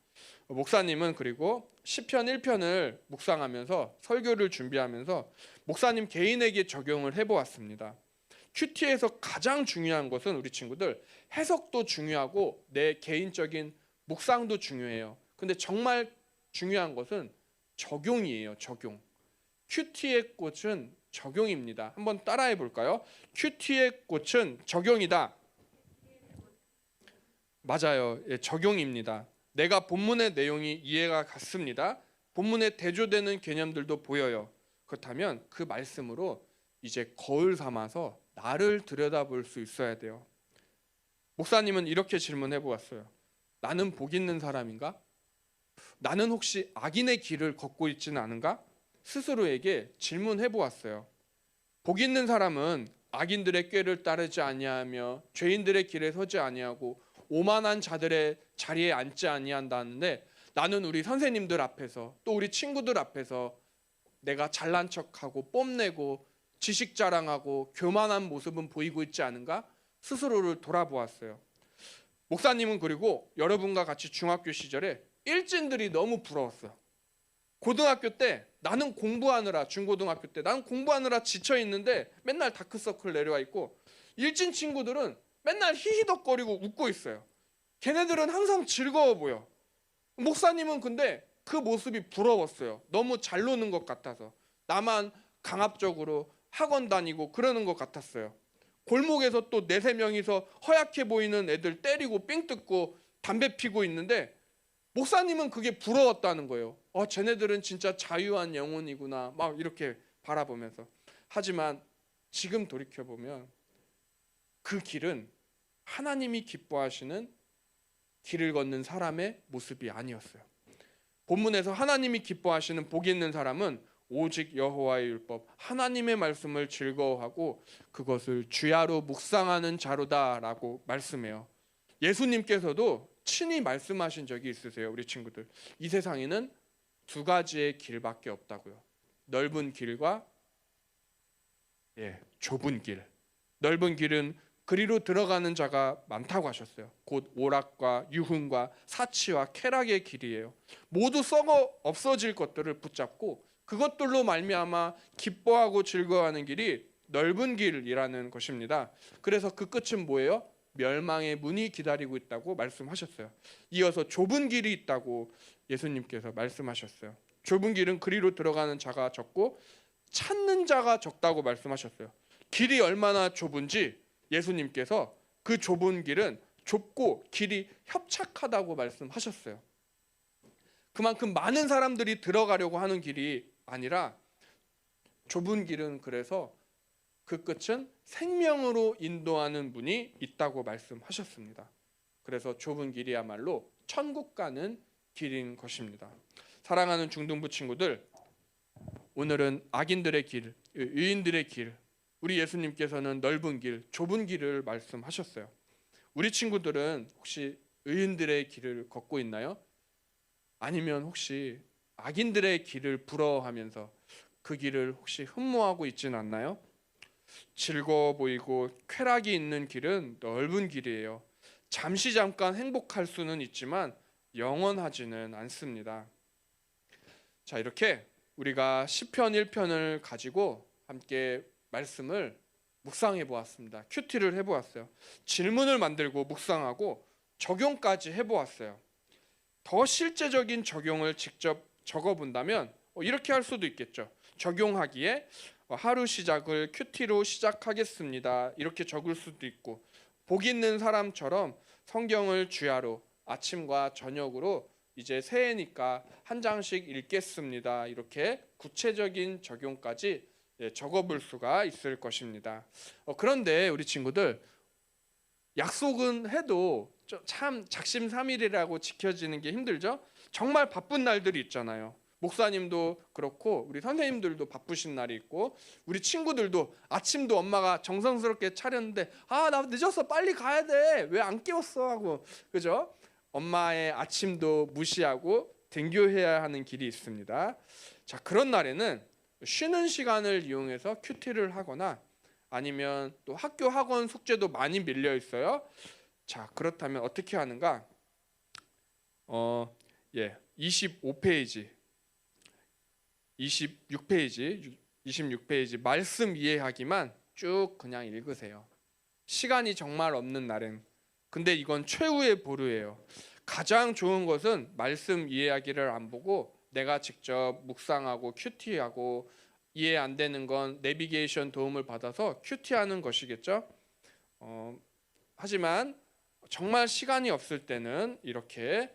목사님은 그리고 시편 1편을 묵상하면서 설교를 준비하면서 목사님 개인에게 적용을 해보았습니다. 큐티에서 가장 중요한 것은 우리 친구들 해석도 중요하고 내 개인적인 묵상도 중요해요. 근데 정말 중요한 것은 적용이에요. 적용. 큐티의 꽃은 적용입니다. 한번 따라해 볼까요? 큐티의 꽃은 적용이다. 맞아요. 예, 적용입니다. 내가 본문의 내용이 이해가 갔습니다. 본문에 대조되는 개념들도 보여요. 그렇다면 그 말씀으로 이제 거울 삼아서 나를 들여다볼 수 있어야 돼요. 목사님은 이렇게 질문해 보았어요. 나는 복 있는 사람인가? 나는 혹시 악인의 길을 걷고 있지는 않은가? 스스로에게 질문해 보았어요. 복 있는 사람은 악인들의 꾀를 따르지 아니하며 죄인들의 길에 서지 아니하고 오만한 자들의 자리에 앉지 아니한다는데, 나는 우리 선생님들 앞에서 또 우리 친구들 앞에서 내가 잘난 척하고 뽐내고 지식 자랑하고 교만한 모습은 보이고 있지 않은가? 스스로를 돌아보았어요. 목사님은 그리고 여러분과 같이 중학교 시절에 일진들이 너무 부러웠어요. 고등학교 때 나는 공부하느라, 중고등학교 때 나는 공부하느라 지쳐 있는데 맨날 다크서클 내려와 있고, 일진 친구들은 맨날 히히덕거리고 웃고 있어요. 걔네들은 항상 즐거워 보여. 목사님은 근데 그 모습이 부러웠어요. 너무 잘 노는 것 같아서. 나만 강압적으로 학원 다니고 그러는 것 같았어요. 골목에서 또 4-3명이서 허약해 보이는 애들 때리고 삥 뜯고 담배 피고 있는데 목사님은 그게 부러웠다는 거예요. 쟤네들은 진짜 자유한 영혼이구나, 막 이렇게 바라보면서. 하지만 지금 돌이켜보면 그 길은 하나님이 기뻐하시는 길을 걷는 사람의 모습이 아니었어요. 본문에서 하나님이 기뻐하시는 복이 있는 사람은 오직 여호와의 율법, 하나님의 말씀을 즐거워하고 그것을 주야로 묵상하는 자로다라고 말씀해요. 예수님께서도 친히 말씀하신 적이 있으세요. 우리 친구들, 이 세상에는 2가지의 길밖에 없다고요. 넓은 길과 좁은 길. 넓은 길은 그리로 들어가는 자가 많다고 하셨어요. 곧 오락과 유흥과 사치와 쾌락의 길이에요. 모두 썩어 없어질 것들을 붙잡고 그것들로 말미암아 기뻐하고 즐거워하는 길이 넓은 길이라는 것입니다. 그래서 그 끝은 뭐예요? 멸망의 문이 기다리고 있다고 말씀하셨어요. 이어서 좁은 길이 있다고 예수님께서 말씀하셨어요. 좁은 길은 그리로 들어가는 자가 적고 찾는 자가 적다고 말씀하셨어요. 길이 얼마나 좁은지 예수님께서 그 좁은 길은 좁고 길이 협착하다고 말씀하셨어요. 그만큼 많은 사람들이 들어가려고 하는 길이 아니라 좁은 길은, 그래서 그 끝은 생명으로 인도하는 문이 있다고 말씀하셨습니다. 그래서 좁은 길이야말로 천국 가는 길인 것입니다. 사랑하는 중등부 친구들, 오늘은 악인들의 길, 의인들의 길, 우리 예수님께서는 넓은 길, 좁은 길을 말씀하셨어요. 우리 친구들은 혹시 의인들의 길을 걷고 있나요? 아니면 혹시 악인들의 길을 부러워하면서 그 길을 혹시 흠모하고 있지는 않나요? 즐거워 보이고 쾌락이 있는 길은 넓은 길이에요. 잠깐 행복할 수는 있지만 영원하지는 않습니다. 자, 이렇게 우리가 시편 1편을 가지고 함께 말씀을 묵상해 보았습니다. 큐티를 해보았어요. 질문을 만들고 묵상하고 적용까지 해보았어요. 더 실제적인 적용을 직접 적어본다면 이렇게 할 수도 있겠죠. 적용하기에 하루 시작을 큐티로 시작하겠습니다, 이렇게 적을 수도 있고, 복 있는 사람처럼 성경을 주야로 아침과 저녁으로 이제 새해니까 한 장씩 읽겠습니다, 이렇게 구체적인 적용까지 적어볼 수가 있을 것입니다. 그런데 우리 친구들, 약속은 해도 참 작심삼일이라고 지켜지는 게 힘들죠? 정말 바쁜 날들이 있잖아요. 목사님도 그렇고 우리 선생님들도 바쁘신 날이 있고, 우리 친구들도 아침도 엄마가 정성스럽게 차렸는데 나 늦었어, 빨리 가야 돼, 왜 안 깨웠어 하고, 그죠? 엄마의 아침도 무시하고 등교해야 하는 길이 있습니다. 자, 그런 날에는 쉬는 시간을 이용해서 큐티를 하거나 아니면 또 학교 학원 숙제도 많이 밀려 있어요. 자, 그렇다면 어떻게 하는가? 25페이지, 26페이지 말씀 이해하기만 쭉 그냥 읽으세요. 시간이 정말 없는 날엔. 근데 이건 최후의 보루예요. 가장 좋은 것은 말씀 이해하기를 안 보고 내가 직접 묵상하고 큐티하고, 이해 안 되는 건 내비게이션 도움을 받아서 큐티하는 것이겠죠. 하지만 정말 시간이 없을 때는 이렇게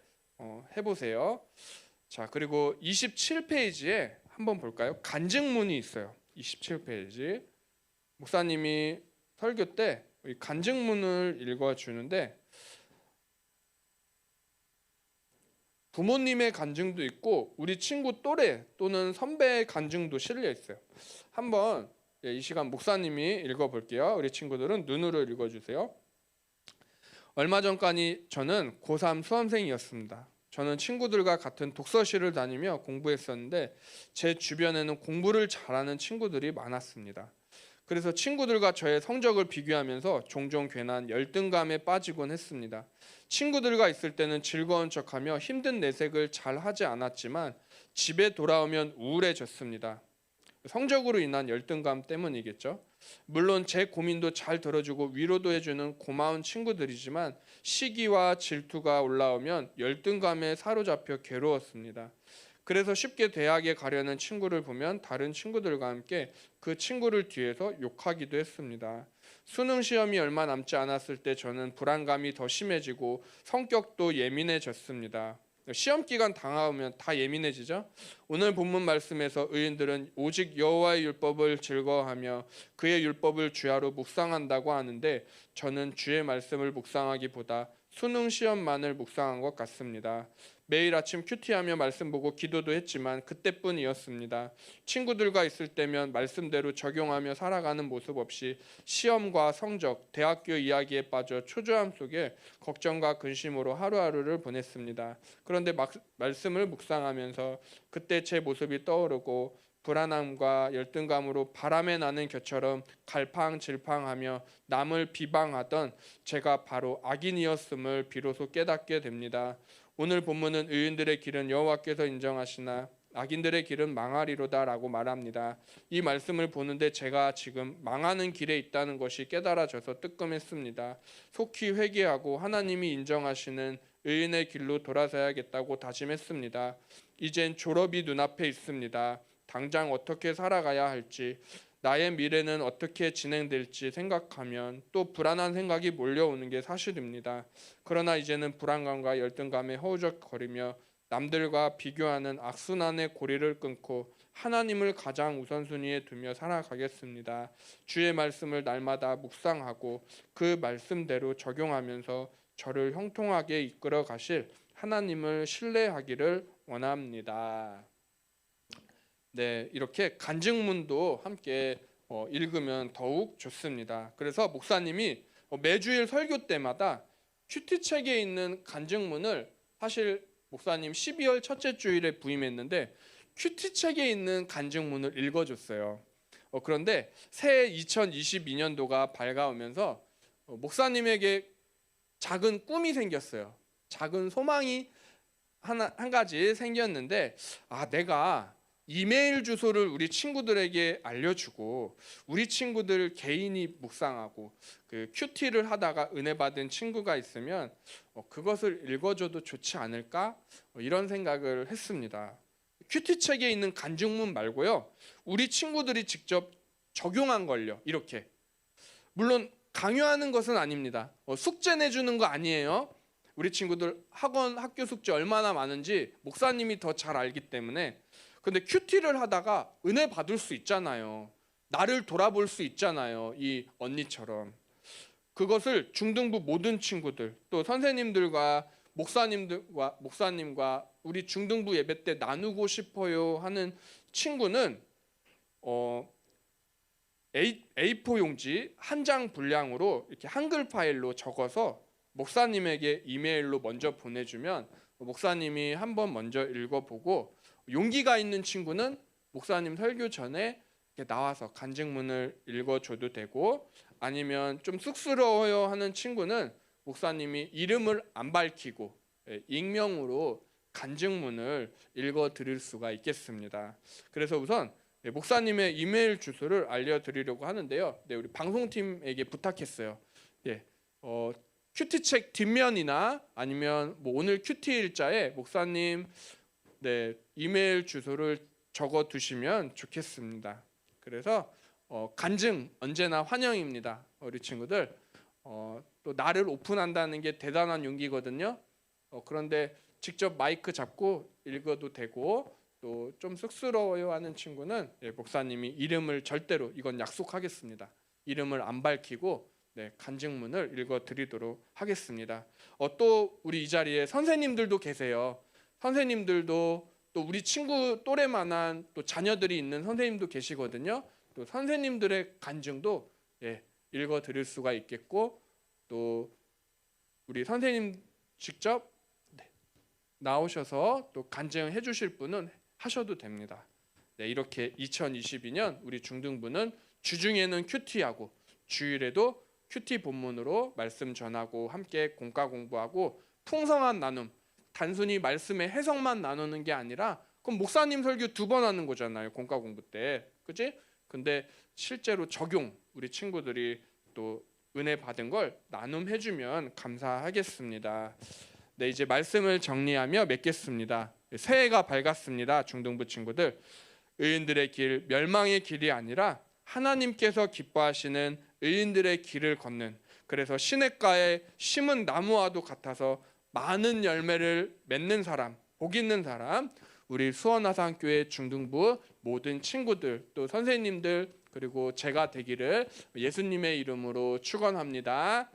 해보세요. 자, 그리고 27페이지에 한번 볼까요? 간증문이 있어요. 27페이지. 목사님이 설교 때 간증문을 읽어주는데 부모님의 간증도 있고 우리 친구 또래 또는 선배의 간증도 실려 있어요. 한번 이 시간 목사님이 읽어볼게요. 우리 친구들은 눈으로 읽어주세요. 얼마 전까지 저는 고3 수험생이었습니다. 저는 친구들과 같은 독서실을 다니며 공부했었는데 제 주변에는 공부를 잘하는 친구들이 많았습니다. 그래서 친구들과 저의 성적을 비교하면서 종종 괜한 열등감에 빠지곤 했습니다. 친구들과 있을 때는 즐거운 척하며 힘든 내색을 잘 하지 않았지만 집에 돌아오면 우울해졌습니다. 성적으로 인한 열등감 때문이겠죠. 물론 제 고민도 잘 들어주고 위로도 해주는 고마운 친구들이지만 시기와 질투가 올라오면 열등감에 사로잡혀 괴로웠습니다. 그래서 쉽게 대학에 가려는 친구를 보면 다른 친구들과 함께 그 친구를 뒤에서 욕하기도 했습니다. 수능 시험이 얼마 남지 않았을 때 저는 불안감이 더 심해지고 성격도 예민해졌습니다. 시험 기간 다가오면 다 예민해지죠. 오늘 본문 말씀에서 의인들은 오직 여호와의 율법을 즐거워하며 그의 율법을 주야로 묵상한다고 하는데 저는 주의 말씀을 묵상하기보다 수능 시험만을 묵상한 것 같습니다. 매일 아침 큐티하며 말씀 보고 기도도 했지만 그때뿐이었습니다. 친구들과 있을 때면 말씀대로 적용하며 살아가는 모습 없이 시험과 성적, 대학교 이야기에 빠져 초조함 속에 걱정과 근심으로 하루하루를 보냈습니다. 그런데 말씀을 묵상하면서 그때 제 모습이 떠오르고 불안함과 열등감으로 바람에 나는 겨처럼 갈팡질팡하며 남을 비방하던 제가 바로 악인이었음을 비로소 깨닫게 됩니다. 오늘 본문은 의인들의 길은 여호와께서 인정하시나 악인들의 길은 망하리로다라고 말합니다. 이 말씀을 보는데 제가 지금 망하는 길에 있다는 것이 깨달아져서 뜨끔했습니다. 속히 회개하고 하나님이 인정하시는 의인의 길로 돌아서야겠다고 다짐했습니다. 이젠 졸업이 눈앞에 있습니다. 당장 어떻게 살아가야 할지, 나의 미래는 어떻게 진행될지 생각하면 또 불안한 생각이 몰려오는 게 사실입니다. 그러나 이제는 불안감과 열등감에 허우적거리며 남들과 비교하는 악순환의 고리를 끊고 하나님을 가장 우선순위에 두며 살아가겠습니다. 주의 말씀을 날마다 묵상하고 그 말씀대로 적용하면서 저를 형통하게 이끌어 가실 하나님을 신뢰하기를 원합니다. 네, 이렇게 간증문도 함께 읽으면 더욱 좋습니다. 그래서 목사님이 매주일 설교 때마다 큐티책에 있는 간증문을, 사실 목사님 12월 첫째 주일에 부임했는데 큐티책에 있는 간증문을 읽어줬어요. 그런데 새해 2022년도가 밝아오면서 목사님에게 작은 꿈이 생겼어요. 작은 소망이 한 가지 생겼는데, 내가 이메일 주소를 우리 친구들에게 알려주고 우리 친구들 개인이 묵상하고 그 큐티를 하다가 은혜 받은 친구가 있으면 그것을 읽어줘도 좋지 않을까, 이런 생각을 했습니다. 큐티 책에 있는 간증문 말고요, 우리 친구들이 직접 적용한 걸요. 이렇게, 물론 강요하는 것은 아닙니다. 숙제 내주는 거 아니에요. 우리 친구들 학교 숙제 얼마나 많은지 목사님이 더 잘 알기 때문에. 근데 큐티를 하다가 은혜 받을 수 있잖아요. 나를 돌아볼 수 있잖아요. 이 언니처럼. 그것을 중등부 모든 친구들, 또 선생님들과 목사님과 우리 중등부 예배 때 나누고 싶어요 하는 친구는 A4 용지 한 장 분량으로 이렇게 한글 파일로 적어서 목사님에게 이메일로 먼저 보내주면 목사님이 한번 먼저 읽어보고 용기가 있는 친구는 목사님 설교 전에 이렇게 나와서 간증문을 읽어줘도 되고, 아니면 좀 쑥스러워요 하는 친구는 목사님이 이름을 안 밝히고 익명으로 간증문을 읽어드릴 수가 있겠습니다. 그래서 우선 목사님의 이메일 주소를 알려드리려고 하는데요. 우리 방송팀에게 부탁했어요. 큐티책 뒷면이나 아니면 뭐 오늘 큐티 일자에 목사님 이메일 주소를 적어 두시면 좋겠습니다. 그래서 간증 언제나 환영입니다. 우리 친구들 또 나를 오픈한다는 게 대단한 용기거든요. 그런데 직접 마이크 잡고 읽어도 되고, 또 좀 쑥스러워요 하는 친구는 목사님이 이름을 절대로, 이건 약속하겠습니다, 이름을 안 밝히고 간증문을 읽어드리도록 하겠습니다. 또 우리 이 자리에 선생님들도 계세요. 선생님들도 또 우리 친구 또래만한 또 자녀들이 있는 선생님도 계시거든요. 또 선생님들의 간증도 읽어드릴 수가 있겠고, 또 우리 선생님 직접 나오셔서 또 간증해 주실 분은 하셔도 됩니다. 이렇게 2022년 우리 중등부는 주중에는 큐티하고 주일에도 큐티 본문으로 말씀 전하고 함께 공과 공부하고 풍성한 나눔, 단순히 말씀의 해석만 나누는 게 아니라 그럼 목사님 설교 2번 하는 거잖아요, 공과 공부 때, 그치? 근데 실제로 적용, 우리 친구들이 또 은혜 받은 걸 나눔해주면 감사하겠습니다. 이제 말씀을 정리하며 맺겠습니다. 새해가 밝았습니다. 중등부 친구들, 의인들의 길, 멸망의 길이 아니라 하나님께서 기뻐하시는 의인들의 길을 걷는, 그래서 시냇가에 심은 나무와도 같아서 많은 열매를 맺는 사람, 복 있는 사람, 우리 수원하산교회 중등부 모든 친구들, 또 선생님들, 그리고 제가 되기를 예수님의 이름으로 축원합니다.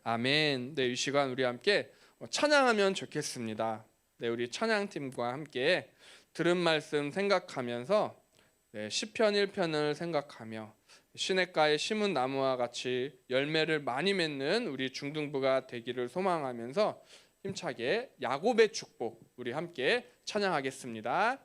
아멘. 이 시간 우리 함께 찬양하면 좋겠습니다. 우리 찬양팀과 함께 들은 말씀 생각하면서 시편 1편을 생각하며 시냇가에 심은 나무와 같이 열매를 많이 맺는 우리 중등부가 되기를 소망하면서 힘차게 야곱의 축복 우리 함께 찬양하겠습니다.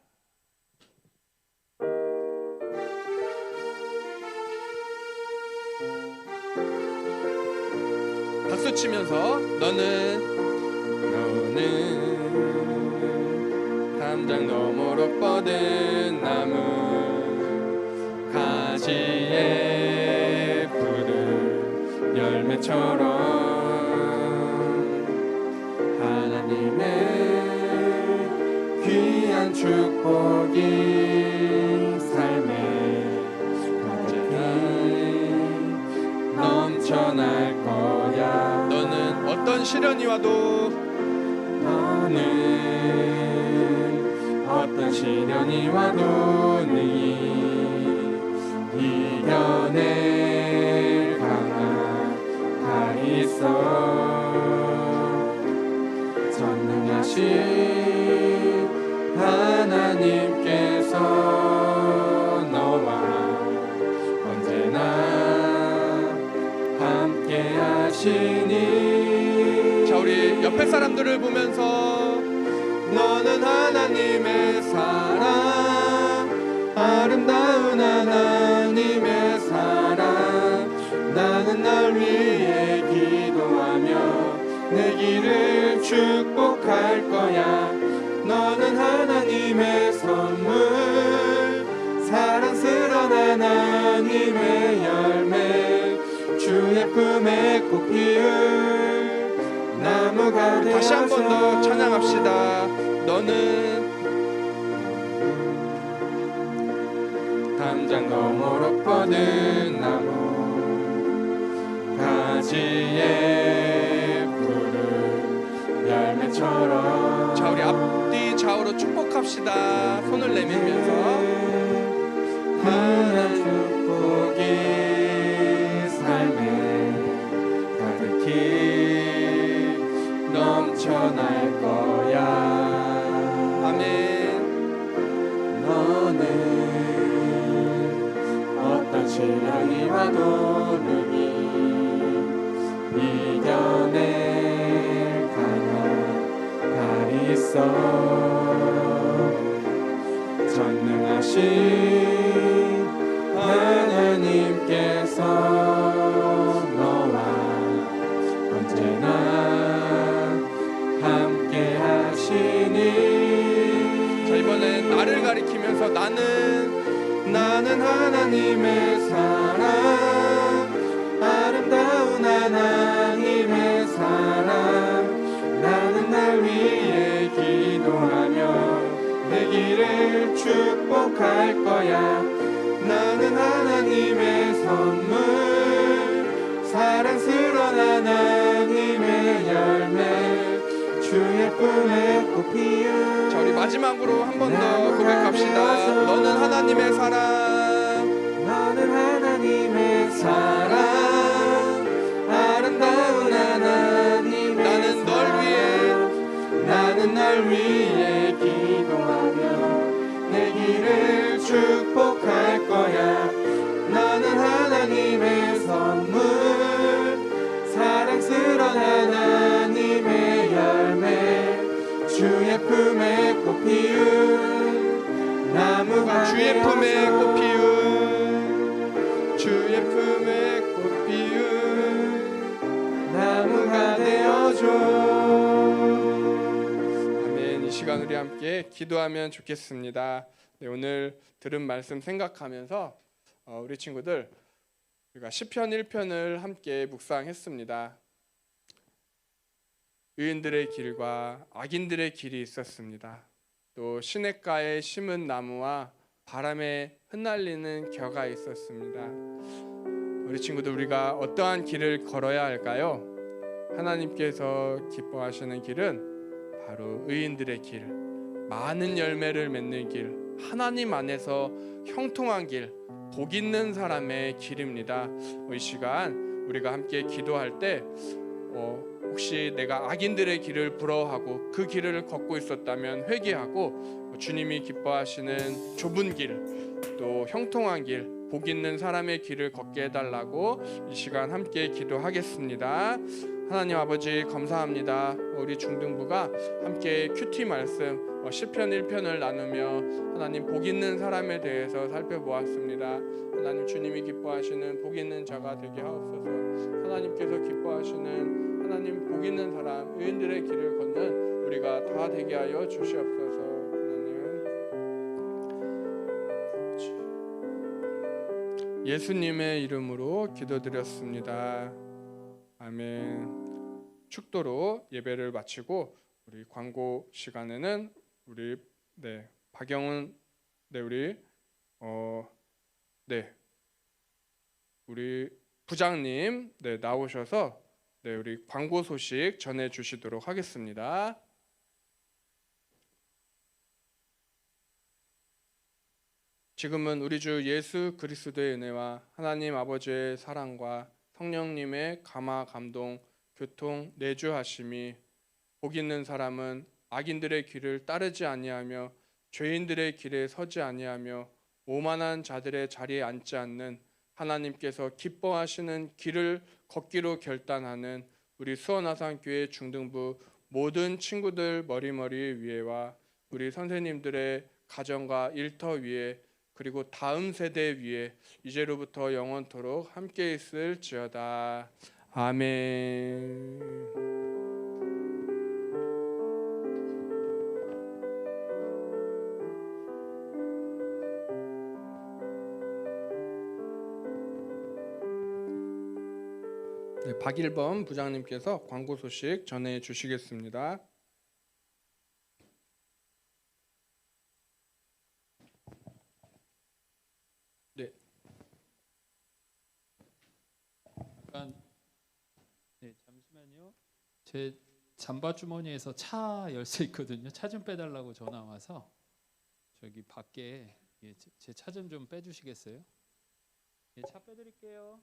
박수 치면서 너는 담장 너머로 뻗은 나무, 가지에 푸른 열매처럼 하나님의 귀한 축복이 삶에 넘쳐날 거야. 너는 어떤 시련이 와도, 너는 어떤 시련이 와도 능히 이겨낼 강한 팔이 있어. 전능하신 하나님께서 너와 언제나 함께 하시니. 자, 우리 옆에 사람들을 보면서 너는 하나님의 사랑, 아름다운 하나님의 사랑. 나는 날 위해 기도하며 내 길을 축복할 거야. 너는 하나님의 선물, 사랑스러운 하나님의 열매, 주의 품에 꽃 피울 나무가 되어서. 다시 한 번 더 찬양합시다. 너는 담장 너머로 뻗은 나무, 가지에 푸른 열매처럼. 자, 우리 앞뒤 좌우로 축복합시다. 손을 내밀면서 하나님 축복이 삶에 가득히 넘쳐날 거야. 아멘. 너는 어떤 시련이 와도 능히 이겨낼 강한 전능하신 하나님께서 너와 언제나 함께 하시니. 자, 이번엔 나를 가리키면서 나는 하나님의 사랑, 아름다운 하나님의 사랑, 나는 날 위해 기도하며 내 길을 축복할 거야. 나는 하나님의 선물, 사랑스러운 하나님의 열매, 주의 품에 꽃 피운. 자, 우리 마지막으로 한 번 더 고백합시다. 너는 하나님의 사랑, 너는 하나님의 사랑, 아름다운 하나님의 나는 널 위해 기도하며 내 길을 축복할 거야. 너는 하나님의 선물, 사랑스러운 하나님의 열매, 주의 품에 꽃 피운 나무가 주의 품에 꽃 피운, 주의 품에 꽃 피운 나무가 되어줘. 아멘. 이 시간 우리 함께 기도하면 좋겠습니다. 네, 오늘 들은 말씀 생각하면서 우리 친구들 우리가 시편 1편을 함께 묵상했습니다. 의인들의 길과 악인들의 길이 있었습니다. 또 시냇가에 심은 나무와 바람에 흩날리는 겨가 있었습니다. 우리 친구들, 우리가 어떠한 길을 걸어야 할까요? 하나님께서 기뻐하시는 길은 바로 의인들의 길, 많은 열매를 맺는 길, 하나님 안에서 형통한 길, 복 있는 사람의 길입니다. 이 시간 우리가 함께 기도할 때 혹시 내가 악인들의 길을 부러워하고 그 길을 걷고 있었다면 회개하고 주님이 기뻐하시는 좁은 길, 또 형통한 길, 복 있는 사람의 길을 걷게 해달라고 이 시간 함께 기도하겠습니다. 하나님 아버지 감사합니다. 우리 중등부가 함께 큐티 말씀 시편 1편을 나누며 하나님 복 있는 사람에 대해서 살펴보았습니다. 하나님 주님이 기뻐하시는 복 있는 자가 되게 하옵소서. 하나님께서 기뻐하시는 하나님 복 있는 사람, 의인들의 길을 걷는 우리가 다 되게 하여 주시옵소서. 하나님 예수님의 이름으로 기도드렸습니다. 아멘. 축도로 예배를 마치고 우리 광고 시간에는 우리 박영은 우리 부장님 나오셔서 우리 광고 소식 전해 주시도록 하겠습니다. 지금은 우리 주 예수 그리스도의 은혜와 하나님 아버지의 사랑과 성령님의 감화 감동 교통 내주하심이 복 있는 사람은 악인들의 길을 따르지 아니하며 죄인들의 길에 서지 아니하며 오만한 자들의 자리에 앉지 않는 하나님께서 기뻐하시는 길을 걷기로 결단하는 우리 수원아산교회 중등부 모든 친구들 머리머리 위에와 우리 선생님들의 가정과 일터 위에 그리고 다음 세대 위에 이제로부터 영원토록 함께 있을지어다. 아멘. 박일범 부장님께서 광고 소식 전해 주시겠습니다. 잠시만요. 제 잠바 주머니에서 차 열쇠 있거든요. 차 좀 빼달라고 전화 와서 저기 밖에 제 차 좀 빼주시겠어요? 차 빼드릴게요.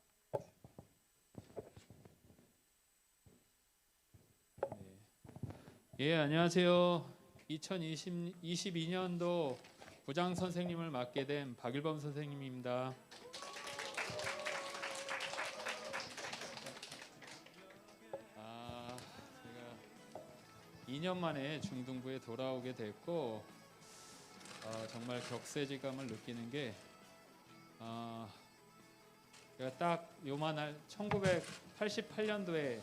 안녕하세요. 2022년도 부장 선생님을 맡게 된 박일범 선생님입니다. 제가 2년 만에 중등부에 돌아오게 됐고 정말 격세지감을 느끼는 게 제가 딱 요만할 1988년도에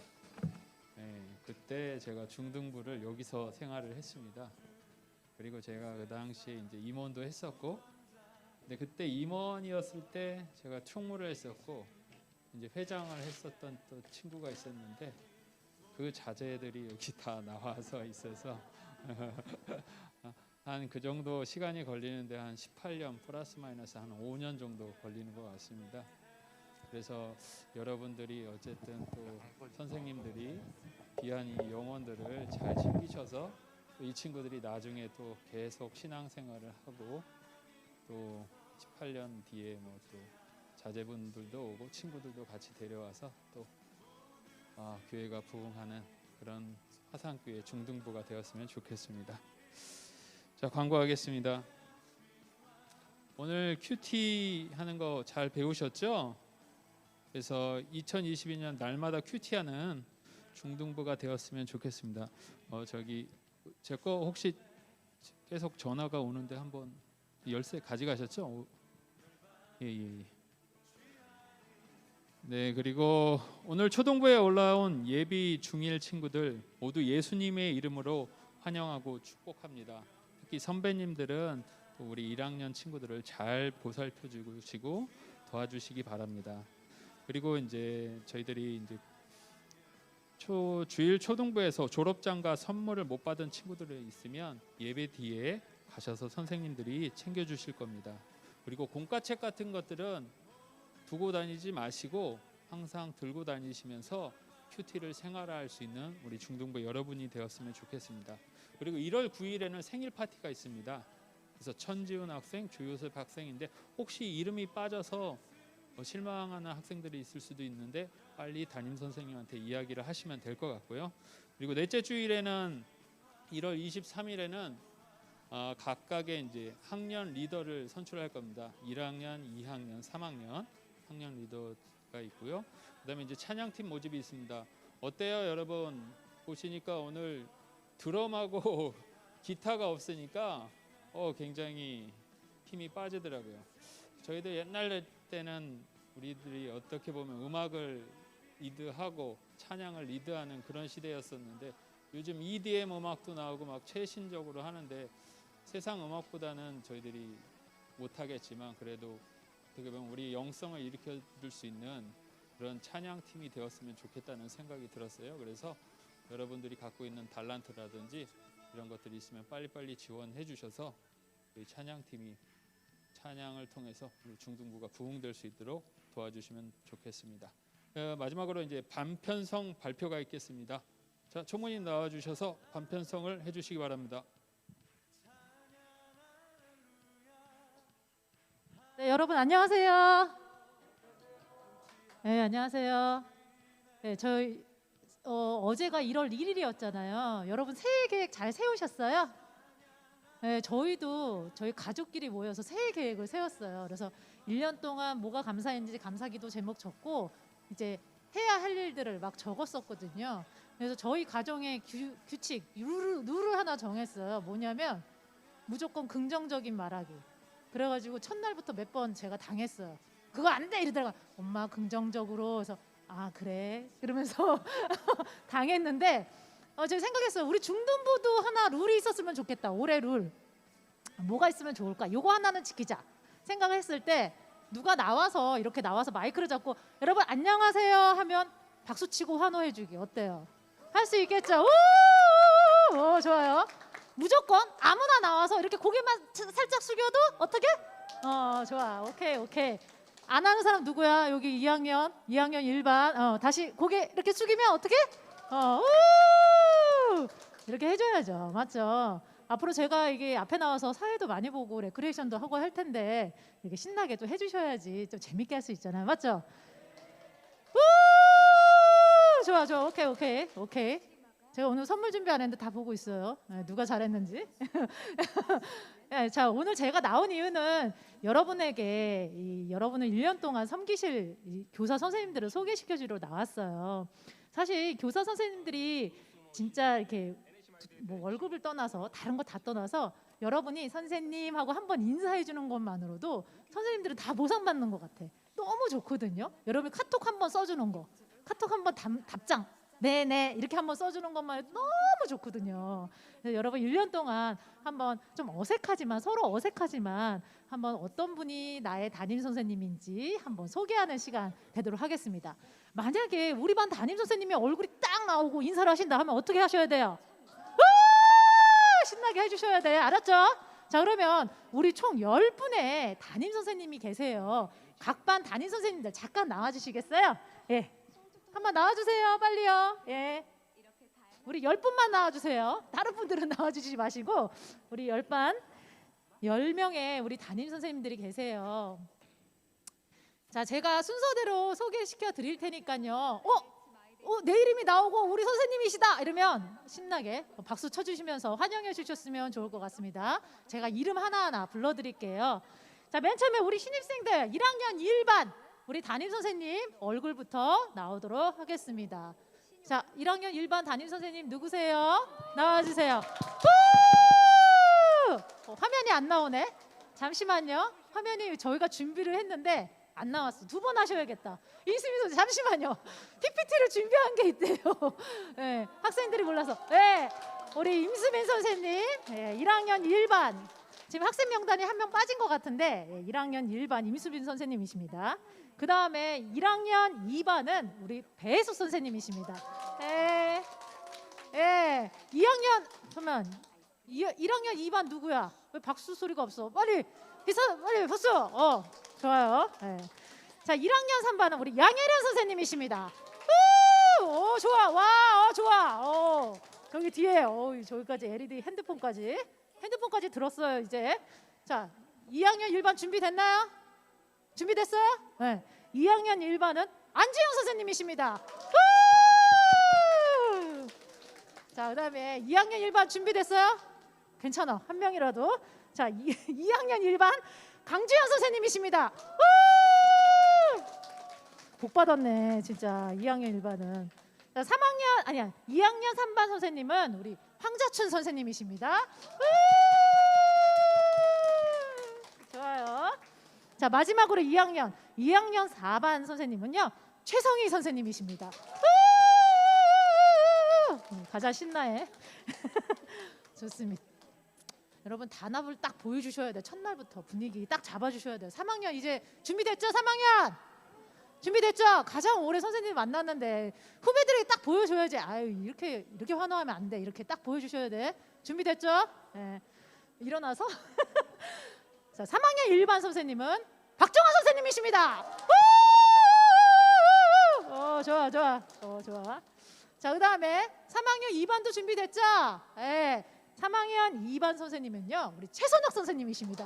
그때 제가 중등부를 여기서 생활을 했습니다. 그리고 제가 그 당시에 이제 임원도 했었고, 근데 그때 임원이었을 때 제가 총무를 했었고 이제 회장을 했었던 또 친구가 있었는데 그 자제들이 여기 다 나와서 있어서 한 그 정도 시간이 걸리는데 한 18년 플러스 마이너스 한 5년 정도 걸리는 것 같습니다. 그래서 여러분들이 어쨌든 또 선생님들이 귀한 이 영혼들을 잘 챙기셔서 이 친구들이 나중에 또 계속 신앙생활을 하고 또 18년 뒤에 뭐 또 자제분들도 오고 친구들도 같이 데려와서 또 교회가 부흥하는 그런 화산교회 중등부가 되었으면 좋겠습니다. 자, 광고하겠습니다. 오늘 큐티 하는 거 잘 배우셨죠? 그래서 2022년 날마다 큐티하는 중등부가 되었으면 좋겠습니다. 저기 제 거 혹시 계속 전화가 오는데 한번 열쇠 가져가셨죠? 예. 네, 그리고 오늘 초등부에 올라온 예비 중1 친구들 모두 예수님의 이름으로 환영하고 축복합니다. 특히 선배님들은 또 우리 1학년 친구들을 잘 보살펴 주시고 도와주시기 바랍니다. 그리고 이제 저희들이 이제 주일 초등부에서 졸업장과 선물을 못 받은 친구들이 있으면 예배 뒤에 가셔서 선생님들이 챙겨주실 겁니다. 그리고 공과책 같은 것들은 두고 다니지 마시고 항상 들고 다니시면서 큐티를 생활할 수 있는 우리 중등부 여러분이 되었으면 좋겠습니다. 그리고 1월 9일에는 생일 파티가 있습니다. 그래서 천지훈 학생, 조효섭 학생인데 혹시 이름이 빠져서 실망하는 학생들이 있을 수도 있는데 빨리 담임 선생님한테 이야기를 하시면 될 것 같고요. 그리고 넷째 주일에는 1월 23일에는 각각의 이제 학년 리더를 선출할 겁니다. 1학년, 2학년, 3학년 학년 리더가 있고요. 그다음에 이제 찬양팀 모집이 있습니다. 어때요, 여러분? 보시니까 오늘 드럼하고 기타가 없으니까 굉장히 힘이 빠지더라고요. 저희들 옛날 때는 우리들이 어떻게 보면 음악을 리드하고 찬양을 리드하는 그런 시대였었는데 요즘 EDM 음악도 나오고 막 최신적으로 하는데 세상 음악보다는 저희들이 못하겠지만 그래도 어떻게 보면 우리 영성을 일으켜줄 수 있는 그런 찬양팀이 되었으면 좋겠다는 생각이 들었어요. 그래서 여러분들이 갖고 있는 달란트라든지 이런 것들이 있으면 빨리빨리 지원해 주셔서 우리 찬양팀이 찬양을 통해서 우리 중등부가 부흥될 수 있도록 도와주시면 좋겠습니다. 마지막으로 이제 반편성 발표가 있겠습니다. 자, 총무님 나와주셔서 반편성을 해주시기 바랍니다. 네, 여러분 안녕하세요. 네, 안녕하세요. 네, 저희 어제가 1월 1일이었잖아요. 여러분 새해 계획 잘 세우셨어요? 네, 저희도 저희 가족끼리 모여서 새해 계획을 세웠어요. 그래서 1년 동안 뭐가 감사했는지 감사기도 제목 적고 이제 해야 할 일들을 막 적었었거든요. 그래서 저희 가정의 규칙, 룰을 하나 정했어요. 뭐냐면 무조건 긍정적인 말하기. 그래가지고 첫날부터 몇 번 제가 당했어요. 그거 안 돼 이러다가 엄마 긍정적으로 해서 그래 이러면서 당했는데 제가 생각했어요. 우리 중등부도 하나 룰이 있었으면 좋겠다. 올해 룰 뭐가 있으면 좋을까? 요거 하나는 지키자 생각을 했을 때 누가 나와서 이렇게 나와서 마이크를 잡고 여러분 안녕하세요 하면 박수치고 환호해주기 어때요? 할 수 있겠죠? 오, 좋아요. 무조건 아무나 나와서 이렇게 고개만 살짝 숙여도 어떻게? 좋아. 오케이. 안 하는 사람 누구야? 여기 2학년 1반. 다시 고개 이렇게 숙이면 어떻게? 이렇게 해줘야죠. 맞죠? 앞으로 제가 이게 앞에 나와서 사회도 많이 보고 레크레이션도 하고 할 텐데 이렇게 신나게 또 해주셔야지 좀 재밌게 할 수 있잖아요. 맞죠? 좋아. 오케이. 제가 오늘 선물 준비 안 했는데 다 보고 있어요. 누가 잘했는지. 자, 오늘 제가 나온 이유는 여러분에게 여러분을 1년 동안 섬기실 교사 선생님들을 소개시켜주러 나왔어요. 사실 교사 선생님들이 진짜 이렇게 뭐 월급을 떠나서 다른 거 다 떠나서 여러분이 선생님 하고 한번 인사해 주는 것만으로도 선생님들은 다 보상받는 것 같아. 너무 좋거든요. 여러분 카톡 한번 써주는 거, 카톡 한번 답장 네네 이렇게 한번 써주는 것만 해도 너무 좋거든요. 그래서 여러분 1년 동안 한번 좀 어색하지만 서로 어색하지만 한번 어떤 분이 나의 담임 선생님인지 한번 소개하는 시간 되도록 하겠습니다. 만약에 우리 반 담임 선생님이 얼굴이 딱 나오고 인사를 하신다 하면 어떻게 하셔야 돼요? 신나게 해주셔야 돼. 알았죠? 자, 그러면 우리 총 10분의 담임 선생님이 계세요. 각 반 담임 선생님들 잠깐 나와주시겠어요? 예, 한번 나와주세요. 빨리요. 예, 우리 10분만 나와주세요. 다른 분들은 나와주시지 마시고 우리 10명의 우리 담임 선생님들이 계세요. 자, 제가 순서대로 소개시켜 드릴 테니까요. 내 이름이 나오고 우리 선생님이시다 이러면 신나게 박수 쳐주시면서 환영해 주셨으면 좋을 것 같습니다. 제가 이름 하나하나 불러드릴게요. 자, 맨 처음에 우리 신입생들 1학년 1반 우리 담임 선생님 얼굴부터 나오도록 하겠습니다. 자, 1학년 1반 담임 선생님 누구세요? 나와주세요. 화면이 안 나오네. 잠시만요. 화면이 저희가 준비를 했는데 안 나왔어. 2번 하셔야겠다. 이수민 선생님 잠시만요. PPT를 준비한 게 있대요. 네, 학생들이 몰라서. 네, 우리 임수민 선생님 1학년 1반 지금 학생 명단이 한 명 빠진 것 같은데 1학년 1반 임수민 선생님이십니다. 그 다음에 1학년 2반은 우리 배혜숙 선생님이십니다. 2학년 그러면 1학년 2반 누구야? 왜 박수 소리가 없어? 빨리 박수. 좋아요. 네. 자, 1학년 3반은 우리 양혜련 선생님이십니다. 오, 좋아. 와, 좋아. 저기 뒤에 저기까지 LED 핸드폰까지 들었어요, 이제. 자, 2학년 1반 준비됐나요? 준비됐어요? 네. 2학년 1반은 안지영 선생님이십니다. 자, 그다음에 2학년 1반 준비됐어요? 괜찮아. 한 명이라도. 자, 2학년 1반 강주현 선생님이십니다. 복 받았네, 진짜. 2학년 1반은. 자, 2학년 3반 선생님은 우리 황자춘 선생님이십니다. 좋아요. 자, 마지막으로 2학년 4반 선생님은요. 최성희 선생님이십니다. 가자 신나해. 좋습니다. 여러분 단합을 딱 보여주셔야 돼요. 첫날부터 분위기 딱 잡아주셔야 돼요. 3학년 이제 준비됐죠? 3학년 준비됐죠? 가장 오래 선생님 만났는데 후배들에게 딱 보여줘야지. 아유 이렇게 환호하면 안 돼. 이렇게 딱 보여주셔야 돼. 준비됐죠? 네. 일어나서 자 3학년 1반 선생님은 박정환 선생님이십니다. 좋아. 좋아. 자, 그다음에 3학년 2반도 준비됐죠? 네. 3학년 2반 선생님은요. 우리 최선혁 선생님이십니다.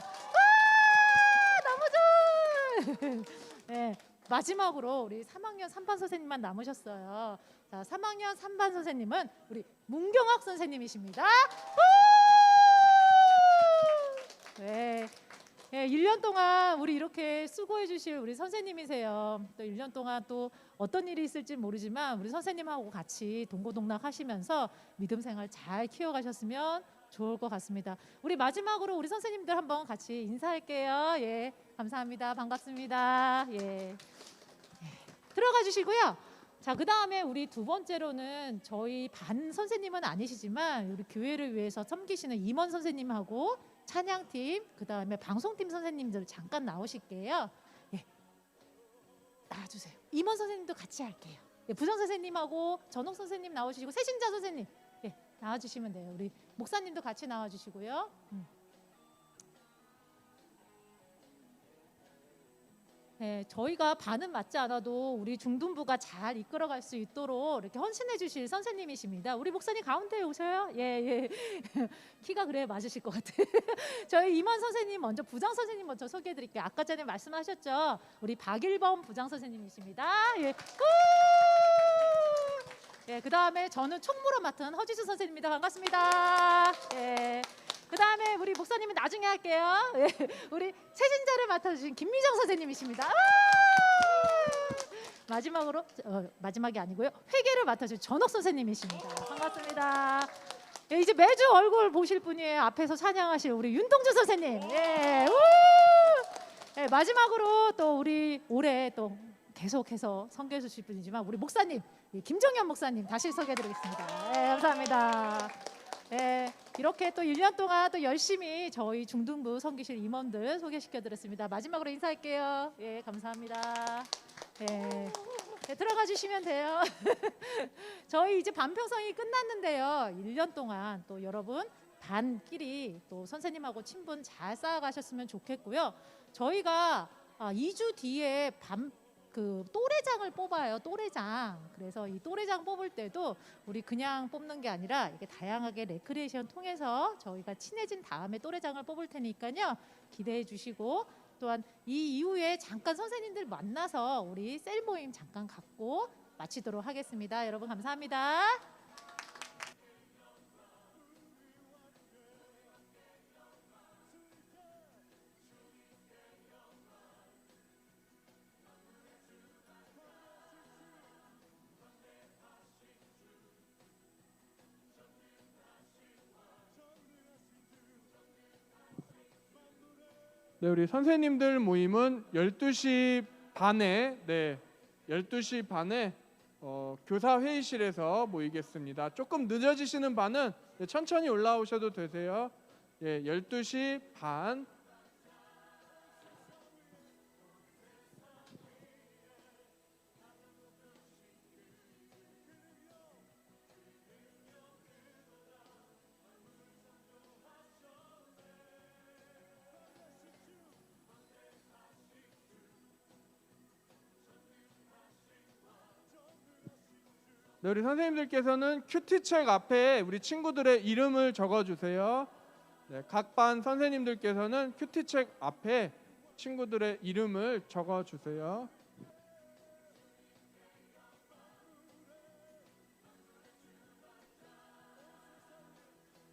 너무 좋아. 네. 마지막으로 우리 3학년 3반 선생님만 남으셨어요. 자, 3학년 3반 선생님은 우리 문경학 선생님이십니다. 네. 네, 1년 동안 우리 이렇게 수고해 주실 우리 선생님이세요. 또 1년 동안 또 어떤 일이 있을지 모르지만 우리 선생님하고 같이 동고동락 하시면서 믿음 생활 잘 키워가셨으면 좋을 것 같습니다. 우리 마지막으로 우리 선생님들 한번 같이 인사할게요. 예, 감사합니다. 반갑습니다. 예. 들어가 주시고요. 자, 그 다음에 우리 두 번째로는 저희 반 선생님은 아니시지만 우리 교회를 위해서 섬기시는 임원 선생님하고 찬양팀, 그 다음에 방송팀 선생님들 잠깐 나오실게요. 예, 나와주세요. 임원 선생님도 같이 할게요. 예, 부장 선생님하고 전옥 선생님 나오시고 세신자 선생님 예, 나와주시면 돼요. 우리 목사님도 같이 나와주시고요. 네, 저희가 반은 맞지 않아도 우리 중등부가 잘 이끌어갈 수 있도록 이렇게 헌신해 주실 선생님이십니다. 우리 목사님 가운데 오셔요. 예. 키가 그래 맞으실 것 같아요. 저희 임원 선생님 먼저 부장 선생님 먼저 소개해 드릴게요. 아까 전에 말씀하셨죠. 우리 박일범 부장 선생님이십니다. 예. 예, 그다음에 저는 총무로 맡은 허지수 선생님입니다. 반갑습니다. 예. 그 다음에 우리 목사님은 나중에 할게요. 예, 우리 세신자를 맡아주신 김미정 선생님이십니다. 마지막으로 마지막이 아니고요. 회계를 맡아주신 전옥 선생님이십니다. 반갑습니다. 예, 이제 매주 얼굴 보실 분이에요. 앞에서 찬양하실 우리 윤동주 선생님. 예, 우! 예, 마지막으로 또 우리 올해 또 계속해서 선교해 주실 분이지만 우리 목사님, 김정현 목사님 다시 소개해드리겠습니다. 예, 감사합니다. 예, 이렇게 또 1년 동안 또 열심히 저희 중등부 선교실 임원들 소개시켜드렸습니다. 마지막으로 인사할게요. 예, 감사합니다. 예, 네, 들어가 주시면 돼요. 저희 이제 반평성이 끝났는데요. 1년 동안 또 여러분 반끼리 또 선생님하고 친분 잘 쌓아가셨으면 좋겠고요. 저희가 2주 뒤에 그 또래장을 뽑아요. 또래장. 그래서 이 또래장 뽑을 때도 우리 그냥 뽑는 게 아니라 이게 다양하게 레크리에이션 통해서 저희가 친해진 다음에 또래장을 뽑을 테니까요. 기대해 주시고 또한 이 이후에 잠깐 선생님들 만나서 우리 셀 모임 잠깐 갖고 마치도록 하겠습니다. 여러분 감사합니다. 네, 우리 선생님들 모임은 12시 반에 12시 반에 교사 회의실에서 모이겠습니다. 조금 늦어지시는 반은 천천히 올라오셔도 되세요. 예, 12시 반. 네, 우리 선생님들께서는 큐티책 앞에 우리 친구들의 이름을 적어주세요. 네, 각 반 선생님들께서는 큐티책 앞에 친구들의 이름을 적어주세요.